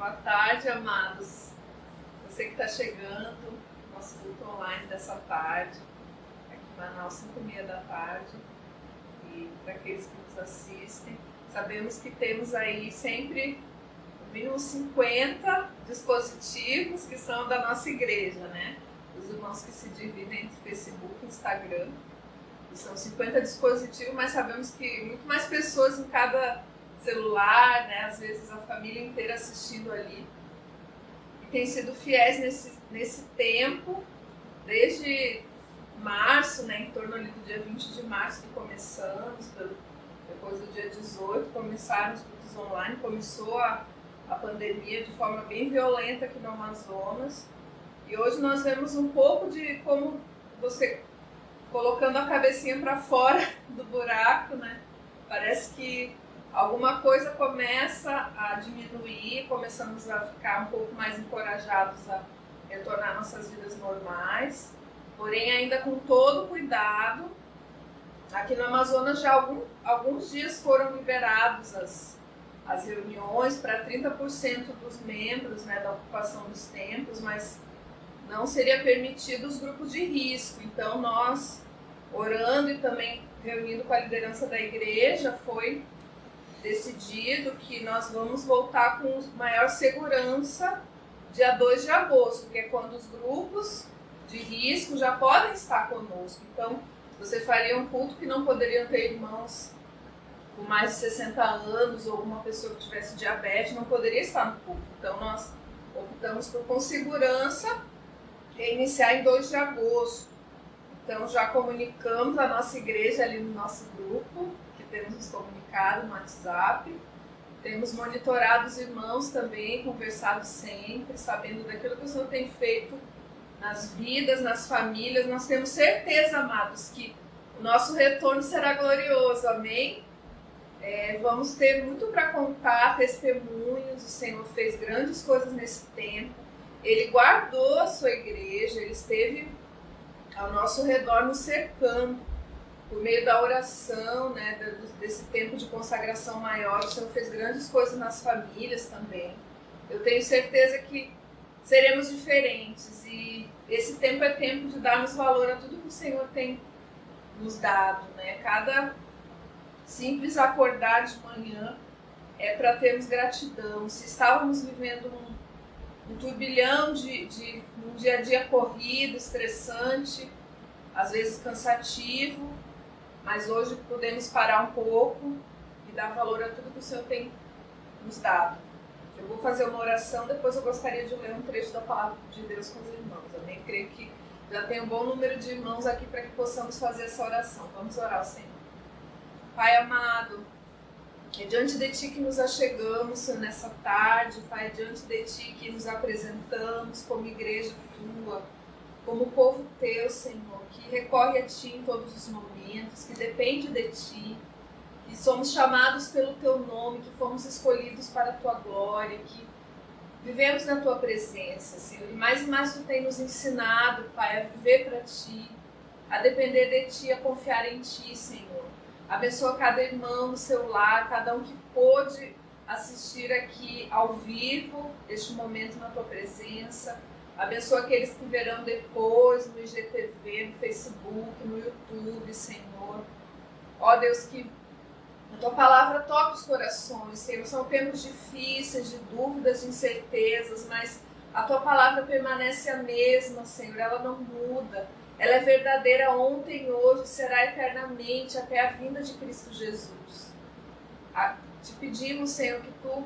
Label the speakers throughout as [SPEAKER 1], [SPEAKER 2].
[SPEAKER 1] Boa tarde, amados. Você que está chegando, nosso culto online dessa tarde, aqui em Manaus, 5h30 da tarde. E para aqueles que nos assistem, sabemos que temos aí sempre, no mínimo, 50 dispositivos que são da nossa igreja, né? Os irmãos que se dividem entre Facebook e Instagram. E são 50 dispositivos, mas sabemos que muito mais pessoas em cada celular, né? Às vezes a família inteira assistindo ali. E tem sido fiéis nesse tempo, desde março, né? Em torno ali do dia 20 de março que começamos, depois do dia 18 começaram os cultos online, começou a pandemia de forma bem violenta aqui no Amazonas. E hoje nós vemos um pouco de como você colocando a cabecinha para fora do buraco, né? Parece que alguma coisa começa a diminuir, começamos a ficar um pouco mais encorajados a retornar nossas vidas normais, porém ainda com todo cuidado. Aqui no Amazonas já alguns dias foram liberados as reuniões para 30% dos membros, né, da ocupação dos templos, mas não seria permitido os grupos de risco. Então nós, orando e também reunindo com a liderança da igreja, foi decidido que nós vamos voltar com maior segurança dia 2 de agosto, que é quando os grupos de risco já podem estar conosco. Então, você faria um culto que não poderiam ter irmãos com mais de 60 anos ou alguma pessoa que tivesse diabetes, não poderia estar no culto. Então, nós optamos por, com segurança, iniciar em 2 de agosto. Então, já comunicamos a nossa igreja ali no nosso grupo, que temos nos comunicado no WhatsApp. Temos monitorado os irmãos também, conversado sempre, sabendo daquilo que o Senhor tem feito nas vidas, nas famílias. Nós temos certeza, amados, que o nosso retorno será glorioso, amém? Vamos ter muito para contar, testemunhos. O Senhor fez grandes coisas nesse tempo. Ele guardou a sua igreja, ele esteve ao nosso redor nos cercando, por meio da oração, né, desse tempo de consagração maior. O Senhor fez grandes coisas nas famílias também. Eu tenho certeza que seremos diferentes e esse tempo é tempo de darmos valor a tudo que o Senhor tem nos dado, né? Cada simples acordar de manhã é para termos gratidão. Se estávamos vivendo um turbilhão de um dia a dia corrido, estressante, às vezes cansativo, mas hoje podemos parar um pouco e dar valor a tudo que o Senhor tem nos dado. Eu vou fazer uma oração, depois eu gostaria de ler um trecho da palavra de Deus com os irmãos. Eu nem creio que já tem um bom número de irmãos aqui para que possamos fazer essa oração. Vamos orar ao Senhor. Pai amado, é diante de Ti que nos achegamos, Senhor, nessa tarde. Pai, é diante de Ti que nos apresentamos como igreja Tua, como povo Teu, Senhor, que recorre a Ti em todos os momentos, que depende de Ti, que somos chamados pelo Teu nome, que fomos escolhidos para a Tua glória, que vivemos na Tua presença, Senhor. E mais Tu tem nos ensinado, Pai, a viver para Ti, a depender de Ti, a confiar em Ti, Senhor. Abençoa cada irmão no seu lar, cada um que pôde assistir aqui ao vivo, este momento na Tua presença. Abençoa aqueles que verão depois no IGTV, no Facebook, no YouTube, Senhor. Ó Deus, que a Tua palavra toca os corações, Senhor. São tempos difíceis, de dúvidas, de incertezas, mas a Tua palavra permanece a mesma, Senhor. Ela não muda. Ela é verdadeira ontem, hoje, será eternamente, até a vinda de Cristo Jesus. Te pedimos, Senhor, que Tu,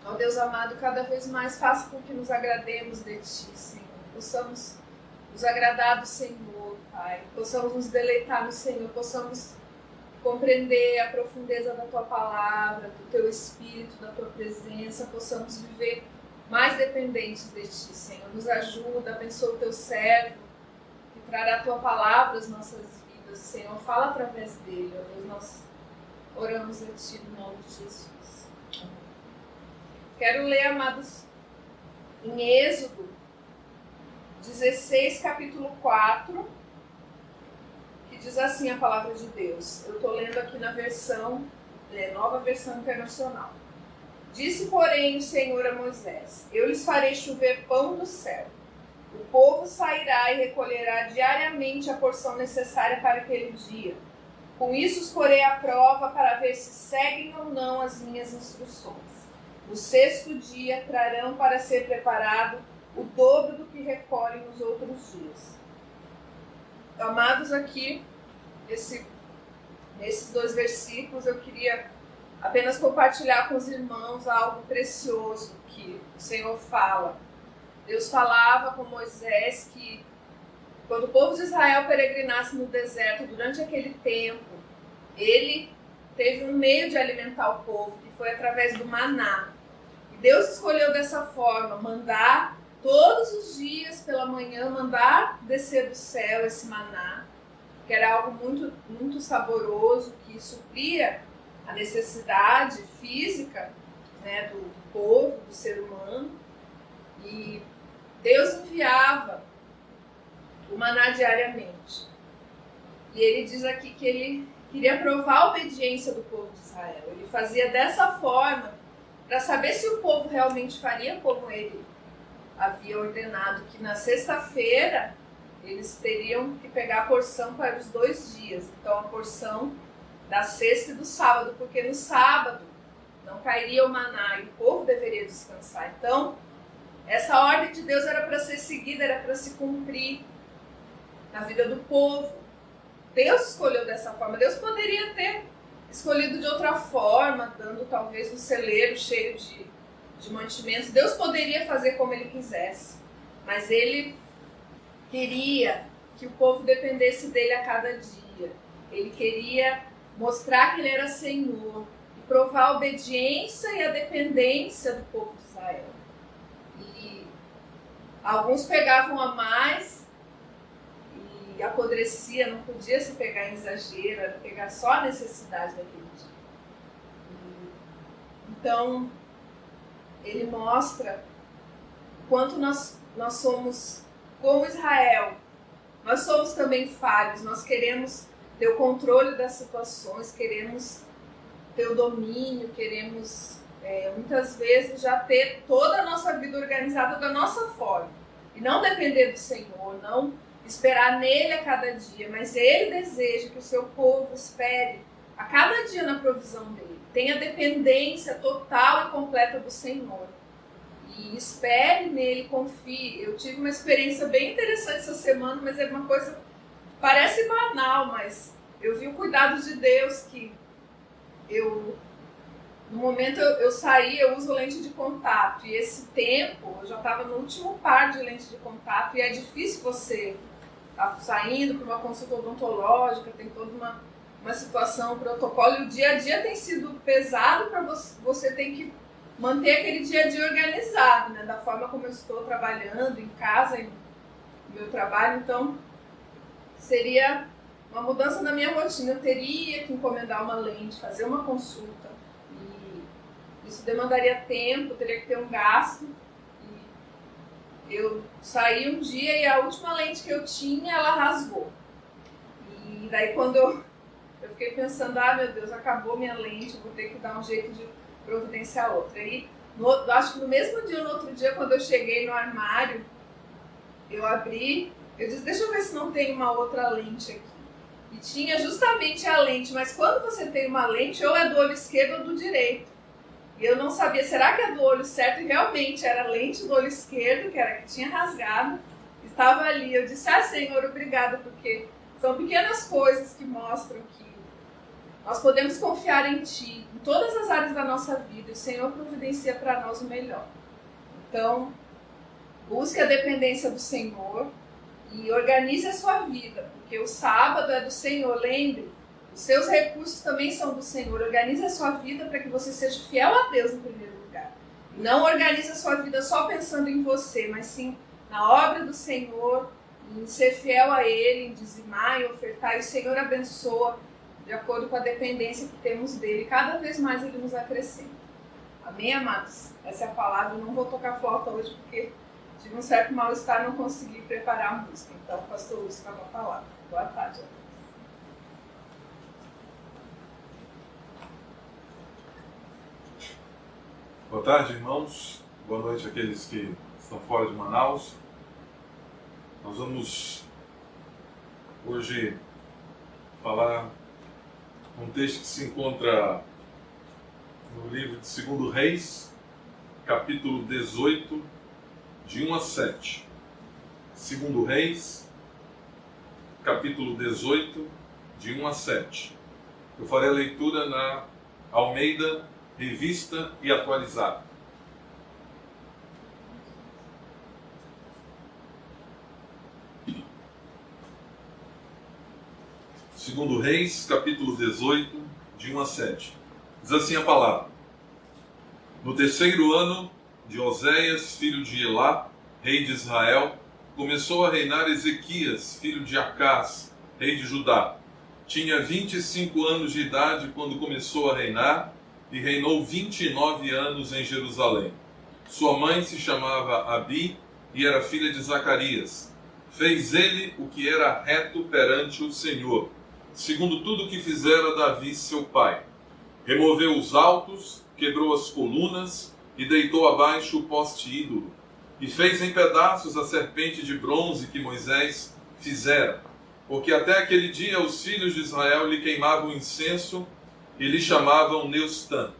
[SPEAKER 1] ó Deus amado, cada vez mais faça com que nos agrademos de Ti, Senhor. Possamos nos agradar do Senhor, Pai. Possamos nos deleitar no Senhor, possamos compreender a profundeza da Tua palavra, do Teu Espírito, da Tua presença, possamos viver mais dependentes de Ti, Senhor. Nos ajuda, abençoa o Teu servo, que trará a Tua palavra às nossas vidas, Senhor. Fala através dele, ó Deus, nós oramos a Ti no nome de Jesus. Amém. Quero ler, amados, em Êxodo 16, capítulo 4, que diz assim a palavra de Deus. Eu estou lendo aqui na versão, Nova Versão Internacional. Disse, porém, o Senhor a Moisés: eu lhes farei chover pão do céu. O povo sairá e recolherá diariamente a porção necessária para aquele dia. Com isso os porei à prova para ver se seguem ou não as minhas instruções. No 6º dia trarão para ser preparado o dobro do que recolhem nos outros dias. Amados, aqui, nesses 2 versículos, eu queria apenas compartilhar com os irmãos algo precioso que o Senhor fala. Deus falava com Moisés que quando o povo de Israel peregrinasse no deserto durante aquele tempo, ele teve um meio de alimentar o povo, que foi através do maná. E Deus escolheu dessa forma, mandar todos os dias pela manhã, mandar descer do céu esse maná, que era algo muito, muito saboroso, que supria a necessidade física, né, do povo, do ser humano. E Deus enviava o maná diariamente. E ele diz aqui que ele queria provar a obediência do povo de Israel. Ele fazia dessa forma para saber se o povo realmente faria como ele havia ordenado, que na sexta-feira eles teriam que pegar a porção para os 2 dias. Então a porção da sexta e do sábado, porque no sábado não cairia o maná e o povo deveria descansar. Então, essa ordem de Deus era para ser seguida, era para se cumprir na vida do povo. Deus escolheu dessa forma. Deus poderia ter escolhido de outra forma, dando talvez um celeiro cheio de mantimentos. Deus poderia fazer como ele quisesse, mas ele queria que o povo dependesse dele a cada dia. Ele queria mostrar que ele era Senhor e provar a obediência e a dependência do povo de Israel. E alguns pegavam a mais e apodrecia, não podia se pegar em exagero, era pegar só a necessidade daquele dia. Então, ele mostra o quanto nós somos como Israel. Nós somos também falhos, nós queremos ter o controle das situações, queremos ter o domínio, queremos muitas vezes já ter toda a nossa vida organizada da nossa forma. E não depender do Senhor, não esperar nele a cada dia, mas ele deseja que o seu povo espere a cada dia na provisão dele. Tenha dependência total e completa do Senhor. E espere nele, confie. Eu tive uma experiência bem interessante essa semana, mas é uma coisa que parece banal, mas eu vi o cuidado de Deus, que no momento eu saí, eu uso lente de contato, e esse tempo eu já estava no último par de lente de contato, e é difícil você estar saindo para uma consulta odontológica, tem toda uma situação, um protocolo, e o dia a dia tem sido pesado para você tem que manter aquele dia a dia organizado, né, da forma como eu estou trabalhando em casa e no meu trabalho. Então seria uma mudança na minha rotina, eu teria que encomendar uma lente, fazer uma consulta, e isso demandaria tempo, teria que ter um gasto. E eu saí um dia e a última lente que eu tinha, ela rasgou. E daí quando eu fiquei pensando, meu Deus, acabou minha lente, eu vou ter que dar um jeito de providenciar outra. E acho que no mesmo dia, no outro dia, quando eu cheguei no armário, eu abri, eu disse, deixa eu ver se não tem uma outra lente aqui. E tinha justamente a lente, mas quando você tem uma lente, ou é do olho esquerdo ou do direito. E eu não sabia, será que é do olho certo? E realmente era a lente do olho esquerdo, que era que tinha rasgado, estava ali. Eu disse, Senhor, obrigada, porque são pequenas coisas que mostram que nós podemos confiar em Ti, em todas as áreas da nossa vida, e o Senhor providencia para nós o melhor. Então, busque a dependência do Senhor e organize a sua vida, porque o sábado é do Senhor, lembre, os seus recursos também são do Senhor. Organize a sua vida para que você seja fiel a Deus em primeiro lugar. Não organize a sua vida só pensando em você, mas sim na obra do Senhor, em ser fiel a Ele, em dizimar e ofertar, e o Senhor abençoa de acordo com a dependência que temos dele. Cada vez mais ele nos acrescenta. Amém, amados? Essa é a palavra. Eu não vou tocar flauta hoje porque tive um certo mal-estar, não consegui preparar a música. Então, o pastor Lúcio está com a palavra. Boa tarde a todos.
[SPEAKER 2] Boa tarde, irmãos. Boa noite àqueles que estão fora de Manaus. Nós vamos hoje falar um texto que se encontra no livro de 2 Reis, capítulo 18, de 1 a 7. 2 Reis, capítulo 18, de 1 a 7. Eu farei a leitura na Almeida, Revista e Atualizada. Segundo Reis, capítulo 18, de 1 a 7. Diz assim a palavra: No terceiro ano de Oséias, filho de Elá, rei de Israel, começou a reinar Ezequias, filho de Acás, rei de Judá. Tinha 25 anos de idade quando começou a reinar e reinou 29 anos em Jerusalém. Sua mãe se chamava Abi e era filha de Zacarias. Fez ele o que era reto perante o Senhor, segundo tudo o que fizera Davi seu pai. Removeu os altos, quebrou as colunas e deitou abaixo o poste ídolo. E fez em pedaços a serpente de bronze que Moisés fizera. Porque até aquele dia os filhos de Israel lhe queimavam incenso e lhe chamavam Neustã.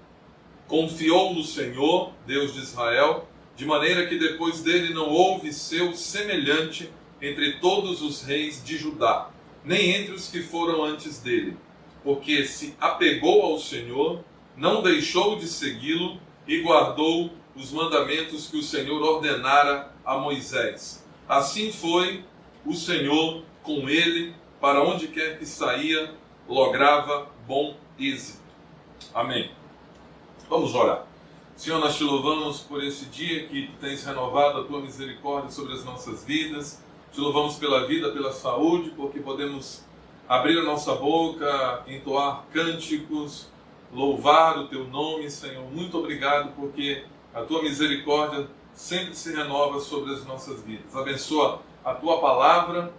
[SPEAKER 2] Confiou no Senhor, Deus de Israel, de maneira que depois dele não houve seu semelhante entre todos os reis de Judá, nem entre os que foram antes dele. Porque se apegou ao Senhor, não deixou de segui-lo e guardou os mandamentos que o Senhor ordenara a Moisés. Assim foi o Senhor com ele, para onde quer que saía, lograva bom êxito. Amém. Vamos orar. Senhor, nós te louvamos por esse dia que tu tens renovado a tua misericórdia sobre as nossas vidas. Te louvamos pela vida, pela saúde, porque podemos abrir a nossa boca, entoar cânticos, louvar o teu nome, Senhor. Muito obrigado, porque a tua misericórdia sempre se renova sobre as nossas vidas. Abençoa a tua palavra,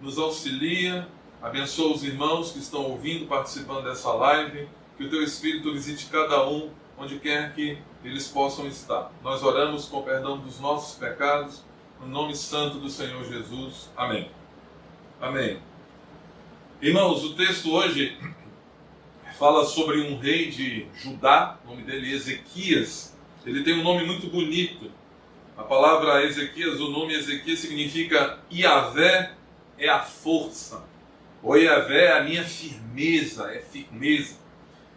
[SPEAKER 2] nos auxilia, abençoa os irmãos que estão ouvindo, participando dessa live, que o teu Espírito visite cada um, onde quer que eles possam estar. Nós oramos com o perdão dos nossos pecados, no nome santo do Senhor Jesus. Amém. Amém. Irmãos, o texto hoje fala sobre um rei de Judá, o nome dele é Ezequias. Ele tem um nome muito bonito. A palavra Ezequias, o nome Ezequias significa Iavé é a força, ou Iavé é a minha firmeza, é firmeza.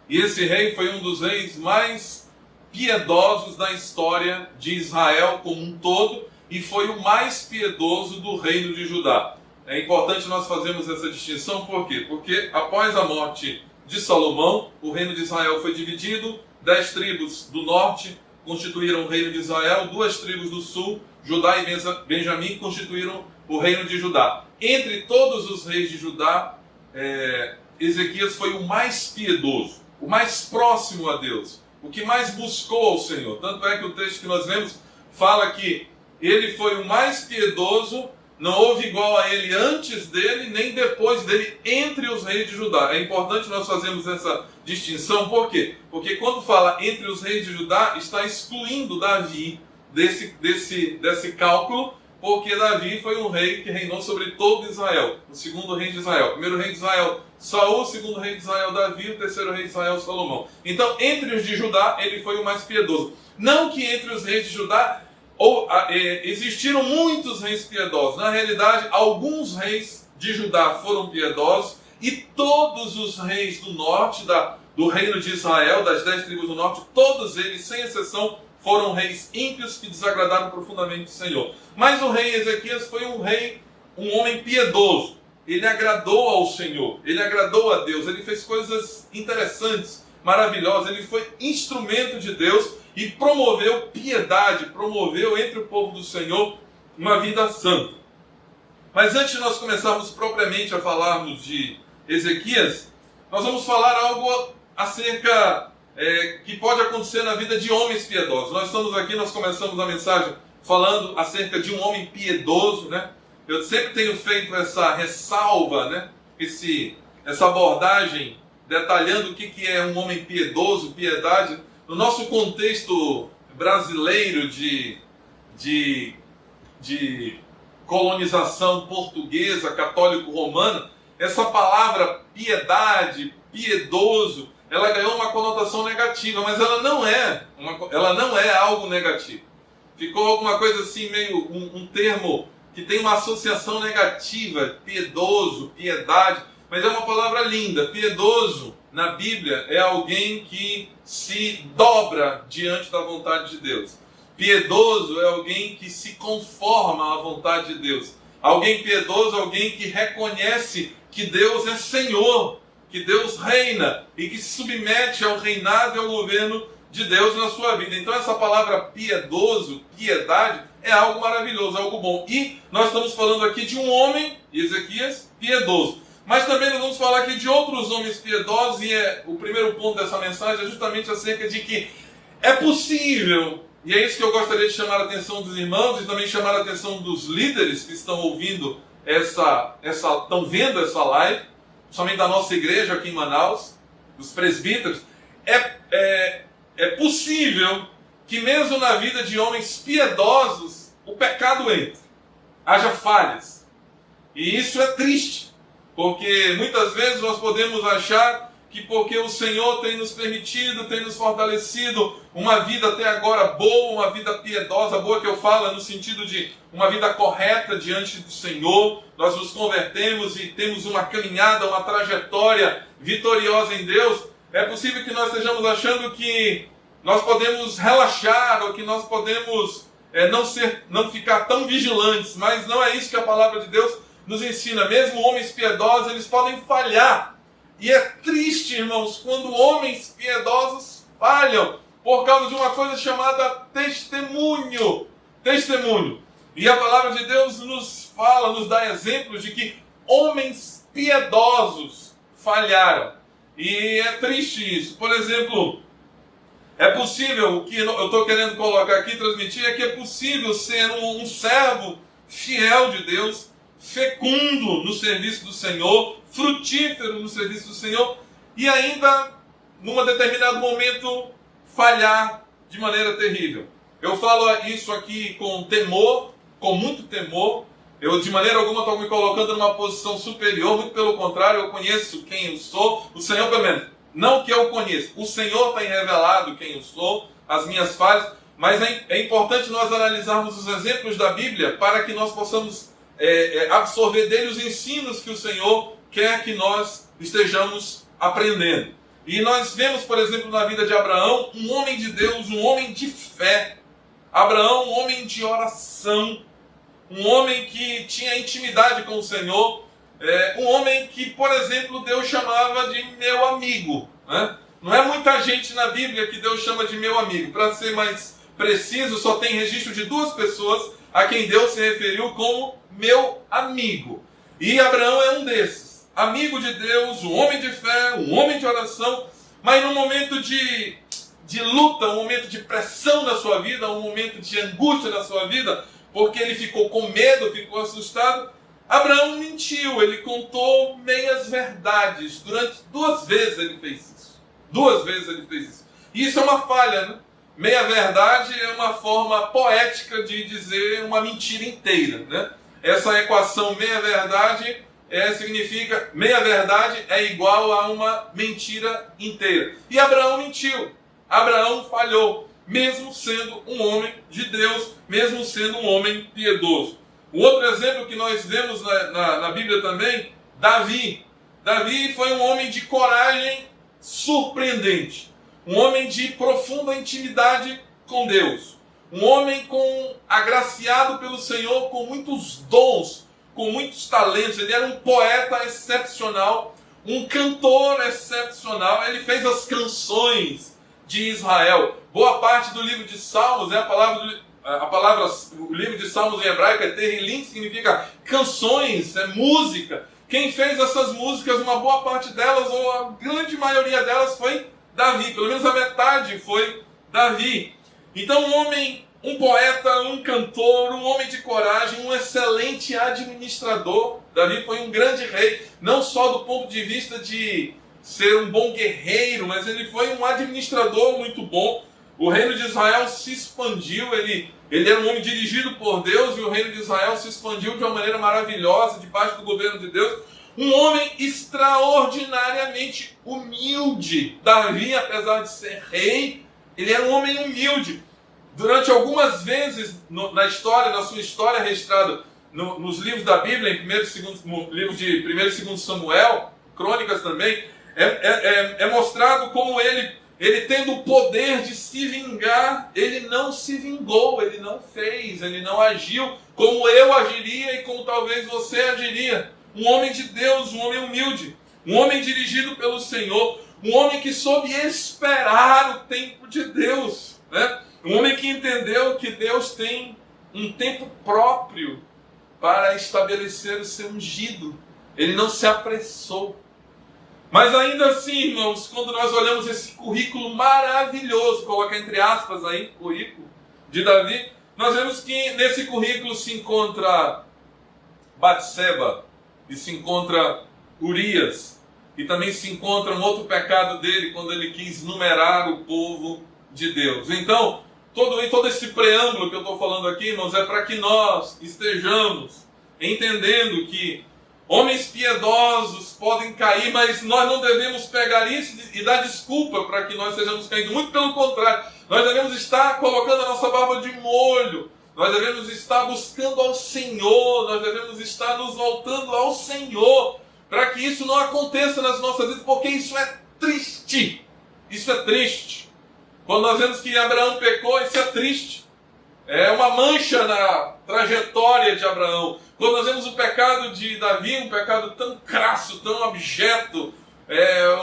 [SPEAKER 2] E esse rei foi um dos reis mais piedosos da história de Israel como um todo, e foi o mais piedoso do reino de Judá. É importante nós fazermos essa distinção, por quê? Porque após a morte de Salomão, o reino de Israel foi dividido, 10 tribos do norte constituíram o reino de Israel, 2 tribos do sul, Judá e Benjamim, constituíram o reino de Judá. Entre todos os reis de Judá, Ezequias foi o mais piedoso, o mais próximo a Deus, o que mais buscou ao Senhor. Tanto é que o texto que nós lemos fala que ele foi o mais piedoso, não houve igual a ele antes dele, nem depois dele, entre os reis de Judá. É importante nós fazermos essa distinção, por quê? Porque quando fala entre os reis de Judá, está excluindo Davi desse cálculo, porque Davi foi um rei que reinou sobre todo Israel, o segundo rei de Israel. O primeiro rei de Israel, Saul, o segundo rei de Israel, Davi, o terceiro rei de Israel, Salomão. Então, entre os de Judá, ele foi o mais piedoso. Não que entre os reis de Judá existiram muitos reis piedosos. Na realidade, alguns reis de Judá foram piedosos, e todos os reis do norte, do reino de Israel, das 10 tribos do norte, todos eles, sem exceção, foram reis ímpios que desagradaram profundamente o Senhor. Mas o rei Ezequias foi um homem piedoso. Ele agradou ao Senhor, ele agradou a Deus, ele fez coisas interessantes, maravilhosas. Ele foi instrumento de Deus e promoveu piedade, promoveu entre o povo do Senhor uma vida santa. Mas antes de nós começarmos propriamente a falarmos de Ezequias, nós vamos falar algo acerca que pode acontecer na vida de homens piedosos. Nós estamos aqui, nós começamos a mensagem falando acerca de um homem piedoso, né? Eu sempre tenho feito essa ressalva, né? Essa abordagem detalhando o que é um homem piedoso, piedade. No nosso contexto brasileiro de colonização portuguesa, católico-romana, essa palavra piedade, piedoso, ela ganhou uma conotação negativa, mas ela não é algo negativo. Ficou alguma coisa assim, meio um termo que tem uma associação negativa, piedoso, piedade, mas é uma palavra linda. Piedoso, na Bíblia, é alguém que se dobra diante da vontade de Deus. Piedoso é alguém que se conforma à vontade de Deus. Alguém piedoso é alguém que reconhece que Deus é Senhor, que Deus reina e que se submete ao reinado e ao governo de Deus na sua vida. Então essa palavra piedoso, piedade, é algo maravilhoso, algo bom. E nós estamos falando aqui de um homem, Ezequias, piedoso. Mas também nós vamos falar aqui de outros homens piedosos, e o primeiro ponto dessa mensagem é justamente acerca de que é possível, e é isso que eu gostaria de chamar a atenção dos irmãos e também chamar a atenção dos líderes que estão ouvindo estão vendo essa live, somente da nossa igreja aqui em Manaus, dos presbíteros. É possível que mesmo na vida de homens piedosos o pecado entre, haja falhas. E isso é triste, porque muitas vezes nós podemos achar que porque o Senhor tem nos permitido, tem nos fortalecido uma vida até agora boa, uma vida piedosa, boa que eu falo no sentido de uma vida correta diante do Senhor, nós nos convertemos e temos uma caminhada, uma trajetória vitoriosa em Deus. É possível que nós estejamos achando que nós podemos relaxar ou que nós podemos não ficar tão vigilantes, mas não é isso que a palavra de Deus nos ensina. Mesmo homens piedosos, eles podem falhar. E é triste, irmãos, quando homens piedosos falham por causa de uma coisa chamada testemunho. Testemunho. E a palavra de Deus nos fala, nos dá exemplos de que homens piedosos falharam. E é triste isso. Por exemplo, é possível, o que eu estou querendo colocar aqui, transmitir, é que é possível ser um servo fiel de Deus, fecundo no serviço do Senhor, frutífero no serviço do Senhor, e ainda, num determinado momento, falhar de maneira terrível. Eu falo isso aqui com temor, com muito temor. Eu de maneira alguma estou me colocando numa posição superior, muito pelo contrário, eu conheço quem eu sou, o Senhor pelo menos, não que eu conheça, o Senhor tem revelado quem eu sou, as minhas falhas, mas é importante nós analisarmos os exemplos da Bíblia para que nós possamos absorver dele os ensinos que o Senhor quer que nós estejamos aprendendo. E nós vemos, por exemplo, na vida de Abraão, um homem de Deus, um homem de fé. Abraão, um homem de oração, um homem que tinha intimidade com o Senhor, um homem que, por exemplo, Deus chamava de meu amigo, né? Não é muita gente na Bíblia que Deus chama de meu amigo. Para ser mais preciso, só tem registro de 2 pessoas a quem Deus se referiu como meu amigo. E Abraão é um desses. Amigo de Deus, um homem de fé, um homem de oração, mas num momento de luta, um momento de pressão na sua vida, um momento de angústia na sua vida, porque ele ficou com medo, ficou assustado, Abraão mentiu, ele contou meias verdades. Durante 2 vezes ele fez isso. 2 vezes ele fez isso. E isso é uma falha, né? Meia verdade é uma forma poética de dizer uma mentira inteira, né? Essa equação meia verdade significa meia verdade é igual a uma mentira inteira. E Abraão mentiu. Abraão falhou, mesmo sendo um homem de Deus, mesmo sendo um homem piedoso. O outro exemplo que nós vemos na Bíblia também, Davi. Davi foi um homem de coragem surpreendente. Um homem de profunda intimidade com Deus. Um homem agraciado pelo Senhor com muitos dons, com muitos talentos. Ele era um poeta excepcional, um cantor excepcional. Ele fez as canções de Israel. Boa parte do livro de Salmos, o livro de Salmos em hebraico é Terrilim, que significa canções, música. Quem fez essas músicas, uma boa parte delas, ou a grande maioria delas, foi Davi. Pelo menos a metade foi Davi. Então um poeta, um cantor, um homem de coragem, um excelente administrador. Davi foi um grande rei, não só do ponto de vista de ser um bom guerreiro, mas ele foi um administrador muito bom. O reino de Israel se expandiu, ele era um homem dirigido por Deus, e o reino de Israel se expandiu de uma maneira maravilhosa, debaixo do governo de Deus. Um homem extraordinariamente humilde. Davi, apesar de ser rei, ele era um homem humilde. Durante algumas vezes na sua história registrada nos livros da Bíblia, em no livro de 1 e 2 Samuel, Crônicas também, é mostrado como ele tendo o poder de se vingar, ele não se vingou, ele não fez, ele não agiu como eu agiria e como talvez você agiria. Um homem de Deus, um homem humilde, um homem dirigido pelo Senhor, um homem que soube esperar o tempo de Deus, né? Um homem que entendeu que Deus tem um tempo próprio para estabelecer o seu ungido. Ele não se apressou. Mas ainda assim, irmãos, quando nós olhamos esse currículo maravilhoso, coloca entre aspas aí, currículo de Davi, nós vemos que nesse currículo se encontra Batseba, e se encontra Urias, e também se encontra um outro pecado dele, quando ele quis numerar o povo de Deus. Então, todo esse preâmbulo que eu estou falando aqui, irmãos, é para que nós estejamos entendendo que homens piedosos podem cair, mas nós não devemos pegar isso e dar desculpa para que nós estejamos caindo. Muito pelo contrário, nós devemos estar colocando a nossa barba de molho, nós devemos estar buscando ao Senhor, nós devemos estar nos voltando ao Senhor, para que isso não aconteça nas nossas vidas, porque isso é triste. Isso é triste. Quando nós vemos que Abraão pecou, isso é triste. É uma mancha na trajetória de Abraão. Quando nós vemos o pecado de Davi, um pecado tão crasso, tão abjeto,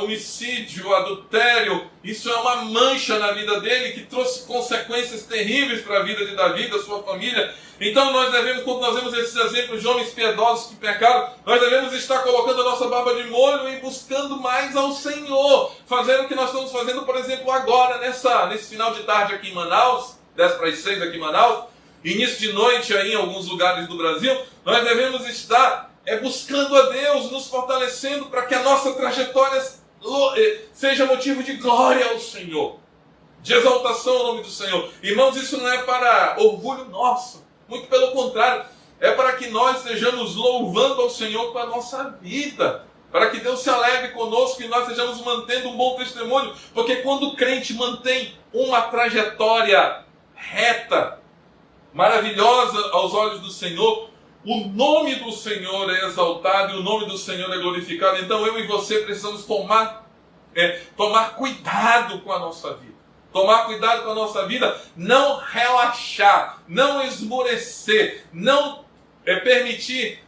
[SPEAKER 2] homicídio, adultério, isso é uma mancha na vida dele que trouxe consequências terríveis para a vida de Davi, da sua família. Então nós devemos, quando nós vemos esses exemplos de homens piedosos que pecaram, nós devemos estar colocando a nossa barba de molho e buscando mais ao Senhor, fazendo o que nós estamos fazendo, por exemplo, agora, nesse final de tarde aqui em Manaus, 10 para as 6 aqui em Manaus, início de noite aí em alguns lugares do Brasil, nós devemos estar buscando a Deus, nos fortalecendo para que a nossa trajetória seja motivo de glória ao Senhor, de exaltação ao nome do Senhor. Irmãos, isso não é para orgulho nosso, muito pelo contrário, é para que nós estejamos louvando ao Senhor com a nossa vida, para que Deus se alegre conosco e nós estejamos mantendo um bom testemunho, porque quando o crente mantém uma trajetória reta, maravilhosa aos olhos do Senhor, o nome do Senhor é exaltado e o nome do Senhor é glorificado. Então eu e você precisamos tomar cuidado com a nossa vida. Tomar cuidado com a nossa vida, não relaxar, não esmorecer, não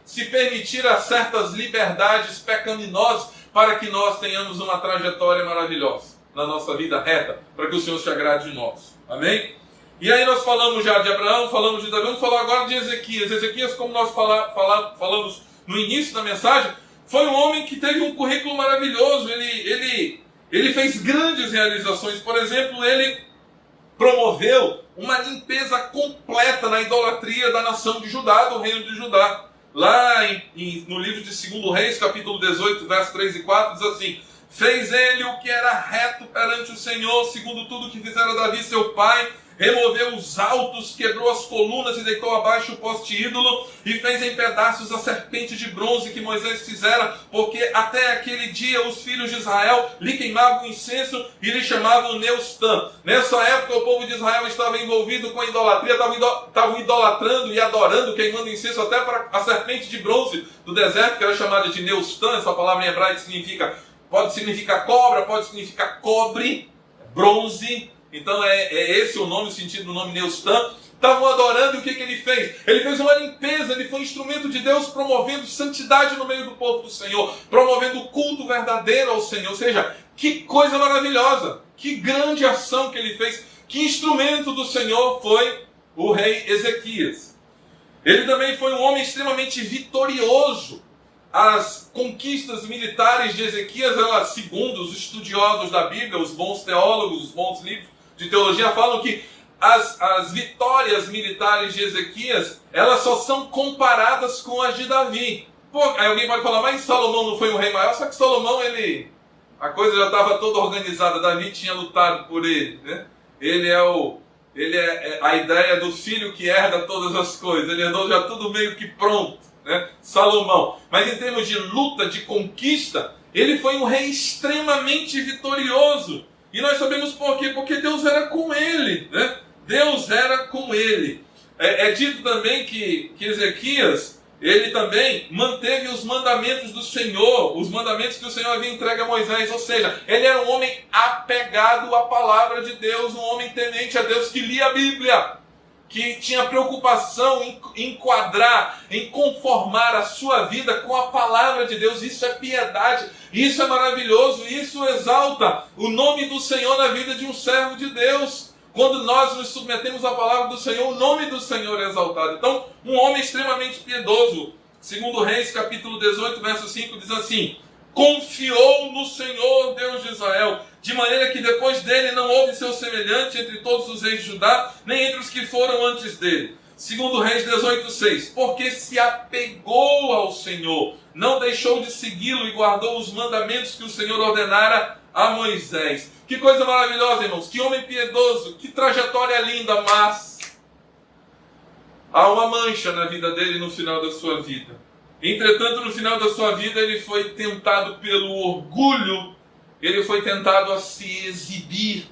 [SPEAKER 2] se permitir a certas liberdades pecaminosas para que nós tenhamos uma trajetória maravilhosa na nossa vida reta, para que o Senhor se agrade de nós. Amém? E aí nós falamos já de Abraão, falamos de Davi, vamos falar agora de Ezequias. Ezequias, como nós falamos no início da mensagem, foi um homem que teve um currículo maravilhoso. Ele fez grandes realizações. Por exemplo, ele promoveu uma limpeza completa na idolatria da nação de Judá, do reino de Judá. Lá no livro de 2 Reis, capítulo 18, versos 3 e 4, diz assim: fez ele o que era reto perante o Senhor, segundo tudo que fizera Davi seu pai, removeu os altos, quebrou as colunas e deitou abaixo o poste ídolo, e fez em pedaços a serpente de bronze que Moisés fizera, porque até aquele dia os filhos de Israel lhe queimavam incenso e lhe chamavam Neustã. Nessa época o povo de Israel estava envolvido com a idolatria, estavam idolatrando e adorando, queimando incenso até para a serpente de bronze do deserto, que era chamada de Neustã. Essa palavra em hebraico pode significar cobra, pode significar cobre, bronze. Então é esse o nome, o sentido do nome Neustã. Estavam adorando, e o que ele fez? Ele fez uma limpeza, ele foi um instrumento de Deus, promovendo santidade no meio do povo do Senhor, promovendo o culto verdadeiro ao Senhor. Ou seja, que coisa maravilhosa, que grande ação que ele fez, que instrumento do Senhor foi o rei Ezequias. Ele também foi um homem extremamente vitorioso. As conquistas militares de Ezequias, elas, segundo os estudiosos da Bíblia, os bons teólogos, os bons livros de teologia, falam que as vitórias militares de Ezequias, elas só são comparadas com as de Davi. Pô, aí alguém pode falar, mas Salomão não foi um rei maior? Só que Salomão, a coisa já estava toda organizada, Davi tinha lutado por ele, né? ele é a ideia do filho que herda todas as coisas. Ele herdou já tudo meio que pronto, né? Salomão. Mas em termos de luta, de conquista, ele foi um rei extremamente vitorioso. E nós sabemos por quê? Porque Deus era com ele, né? Deus era com ele. É dito também que Ezequias, ele também manteve os mandamentos do Senhor, os mandamentos que o Senhor havia entregue a Moisés. Ou seja, ele era um homem apegado à palavra de Deus, um homem temente a Deus, que lia a Bíblia, que tinha preocupação em enquadrar, em conformar a sua vida com a palavra de Deus. Isso é piedade, isso é maravilhoso, isso exalta o nome do Senhor na vida de um servo de Deus. Quando nós nos submetemos à palavra do Senhor, o nome do Senhor é exaltado. Então, um homem extremamente piedoso, segundo Reis, capítulo 18, verso 5, diz assim: confiou no Senhor, Deus de Israel, de maneira que depois dele não houve seu semelhante entre todos os reis de Judá, nem entre os que foram antes dele. Segundo Reis 18:6, porque se apegou ao Senhor, não deixou de segui-lo e guardou os mandamentos que o Senhor ordenara a Moisés. Que coisa maravilhosa, irmãos, que homem piedoso, que trajetória linda, mas há uma mancha na vida dele no final da sua vida. Entretanto, no final da sua vida, ele foi tentado pelo orgulho, ele foi tentado a se exibir,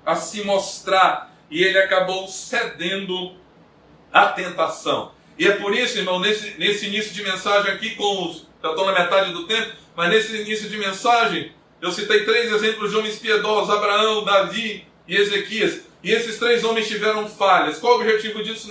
[SPEAKER 2] a se mostrar, e ele acabou cedendo à tentação. E é por isso, irmão, nesse início de mensagem aqui, já estou na metade do tempo, mas nesse início de mensagem, eu citei 3 exemplos de homens piedosos: Abraão, Davi e Ezequias. E esses 3 homens tiveram falhas. Qual o objetivo disso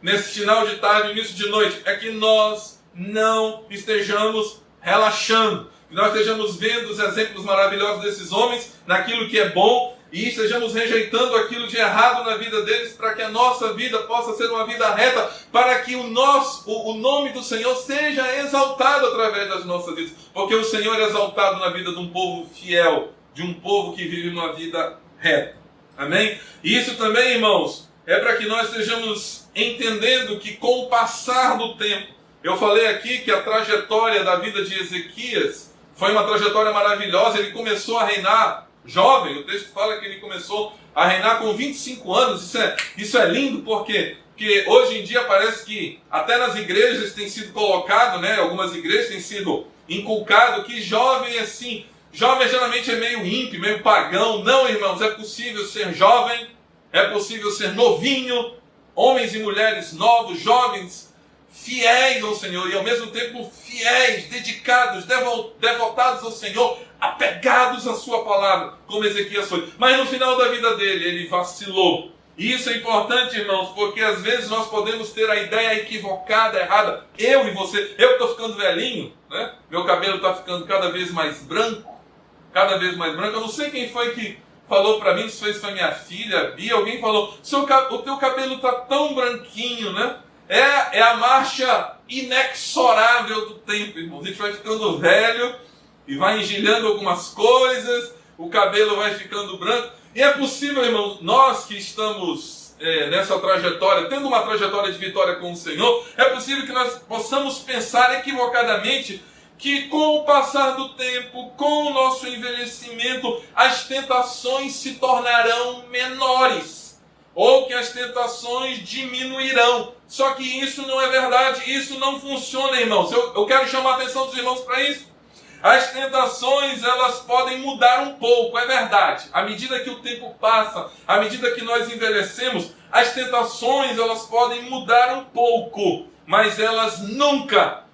[SPEAKER 2] nesse final de tarde, início de noite? É que nós não estejamos relaxando, que nós estejamos vendo os exemplos maravilhosos desses homens naquilo que é bom e estejamos rejeitando aquilo de errado na vida deles, para que a nossa vida possa ser uma vida reta, para que o nome do Senhor seja exaltado através das nossas vidas, porque o Senhor é exaltado na vida de um povo fiel, de um povo que vive uma vida reta. Amém? E isso também, irmãos, é para que nós estejamos entendendo que com o passar do tempo, eu falei aqui que a trajetória da vida de Ezequias foi uma trajetória maravilhosa. Ele começou a reinar jovem, o texto fala que ele começou a reinar com 25 anos. Isso é lindo, porque hoje em dia parece que até nas igrejas tem sido colocado, né, algumas igrejas têm sido inculcado que jovem assim, jovem geralmente é meio ímpio, meio pagão. Não, irmãos, é possível ser jovem, é possível ser novinho, homens e mulheres novos, jovens, fiéis ao Senhor, e ao mesmo tempo fiéis, dedicados, devotados ao Senhor, apegados à sua palavra, como Ezequias foi. Mas no final da vida dele, ele vacilou. E isso é importante, irmãos, porque às vezes nós podemos ter a ideia equivocada, errada. Eu e você, eu que estou ficando velhinho, né? Meu cabelo está ficando cada vez mais branco, cada vez mais branco. Eu não sei quem foi que falou para mim, se foi minha filha, Bia, alguém falou: o teu cabelo está tão branquinho, né? É a marcha inexorável do tempo, irmãos. A gente vai ficando velho e vai engilhando algumas coisas, o cabelo vai ficando branco. E é possível, irmãos, nós que estamos nessa trajetória, tendo uma trajetória de vitória com o Senhor, é possível que nós possamos pensar equivocadamente que com o passar do tempo, com o nosso envelhecimento, as tentações se tornarão menores, ou que as tentações diminuirão. Só que isso não é verdade, isso não funciona, irmãos. Eu quero chamar a atenção dos irmãos para isso. As tentações, elas podem mudar um pouco, é verdade. À medida que o tempo passa, à medida que nós envelhecemos, as tentações, elas podem mudar um pouco, mas elas nunca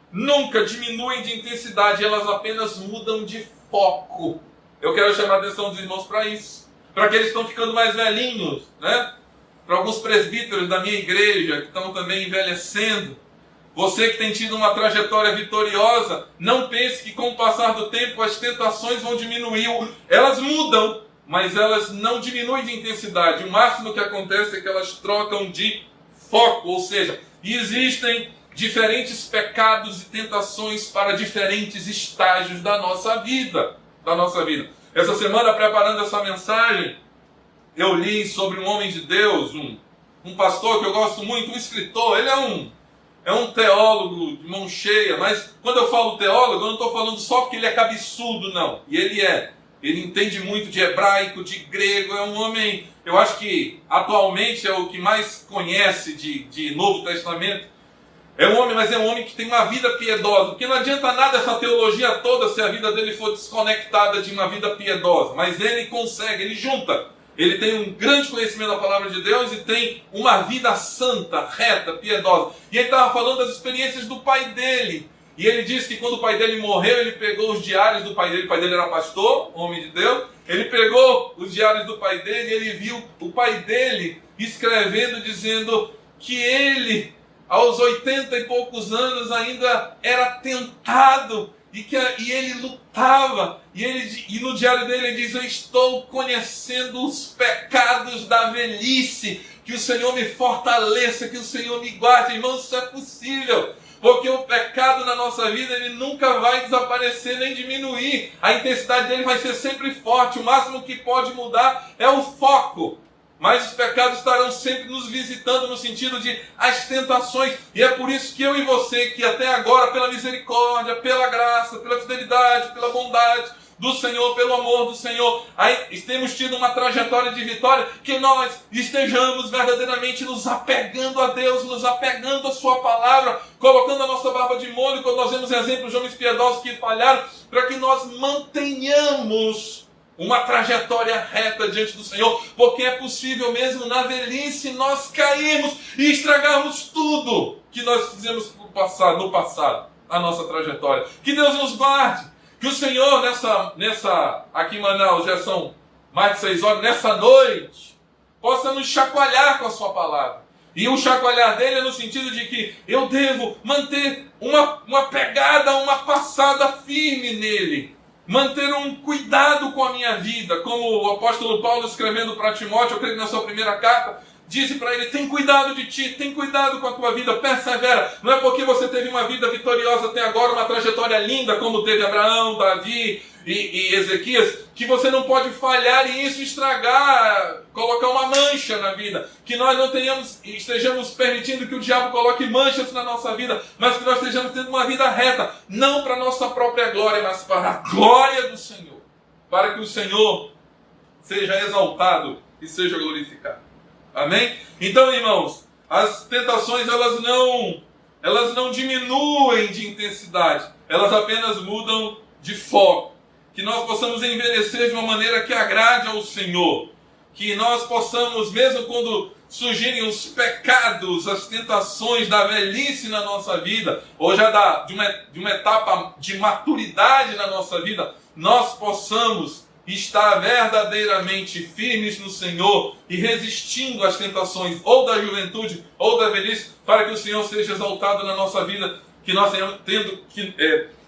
[SPEAKER 2] diminuem de intensidade, elas apenas mudam de foco. Eu quero chamar a atenção dos irmãos para isso. Para aqueles que estão ficando mais velhinhos, né? Para alguns presbíteros da minha igreja que estão também envelhecendo. Você que tem tido uma trajetória vitoriosa, não pense que com o passar do tempo as tentações vão diminuir. Elas mudam, mas elas não diminuem de intensidade. O máximo que acontece é que elas trocam de foco, ou seja, existem diferentes pecados e tentações para diferentes estágios da nossa vida. Essa semana, preparando essa mensagem, eu li sobre um homem de Deus, um pastor que eu gosto muito, um escritor. Ele é um teólogo de mão cheia, mas quando eu falo teólogo, eu não estou falando só porque ele é cabeçudo, não. E ele entende muito de hebraico, de grego, é um homem eu acho que atualmente é o que mais conhece de Novo Testamento. É um homem, mas é um homem que tem uma vida piedosa. Porque não adianta nada essa teologia toda se a vida dele for desconectada de uma vida piedosa. Mas ele consegue, ele junta. Ele tem um grande conhecimento da palavra de Deus e tem uma vida santa, reta, piedosa. E ele estava falando das experiências do pai dele. E ele disse que quando o pai dele morreu, ele pegou os diários do pai dele. O pai dele era pastor, homem de Deus. Ele pegou os diários do pai dele e ele viu o pai dele escrevendo, dizendo que ele, aos 80 e poucos anos, ainda era tentado e ele lutava. E no diário dele ele diz: eu estou conhecendo os pecados da velhice, que o Senhor me fortaleça, que o Senhor me guarde. Irmãos, isso é possível. Porque o pecado na nossa vida, ele nunca vai desaparecer nem diminuir. A intensidade dele vai ser sempre forte. O máximo que pode mudar é o foco. Mas os pecados estarão sempre nos visitando no sentido de as tentações. E é por isso que eu e você, que até agora, pela misericórdia, pela graça, pela fidelidade, pela bondade do Senhor, pelo amor do Senhor, aí temos tido uma trajetória de vitória, que nós estejamos verdadeiramente nos apegando a Deus, nos apegando à sua palavra, colocando a nossa barba de molho quando nós vemos exemplos de homens piedosos que falharam, para que nós mantenhamos uma trajetória reta diante do Senhor, porque é possível mesmo na velhice nós cairmos e estragarmos tudo que nós fizemos no passado, a nossa trajetória. Que Deus nos guarde. Que o Senhor, aqui em Manaus, já são mais de 6 horas, nessa noite, possa nos chacoalhar com a sua palavra. E o chacoalhar dele é no sentido de que eu devo manter uma pegada, uma passada firme nele. Manter um cuidado com a minha vida. Como o apóstolo Paulo, escrevendo para Timóteo, eu creio que na sua primeira carta, disse para ele: tem cuidado de ti, tem cuidado com a tua vida, persevera. Não é porque você teve uma vida vitoriosa até agora, uma trajetória linda, como teve Abraão, Davi e Ezequias, que você não pode falhar e isso estragar, colocar uma mancha na vida. Que nós não estejamos permitindo que o diabo coloque manchas na nossa vida, mas que nós estejamos tendo uma vida reta, não para a nossa própria glória, mas para a glória do Senhor. Para que o Senhor seja exaltado e seja glorificado. Amém? Então, irmãos, as tentações elas não diminuem de intensidade, elas apenas mudam de foco. Que nós possamos envelhecer de uma maneira que agrade ao Senhor. Que nós possamos, mesmo quando surgirem os pecados, as tentações da velhice na nossa vida, ou já de uma etapa de maturidade na nossa vida, nós possamos estar verdadeiramente firmes no Senhor e resistindo às tentações ou da juventude ou da velhice, para que o Senhor seja exaltado na nossa vida, que nós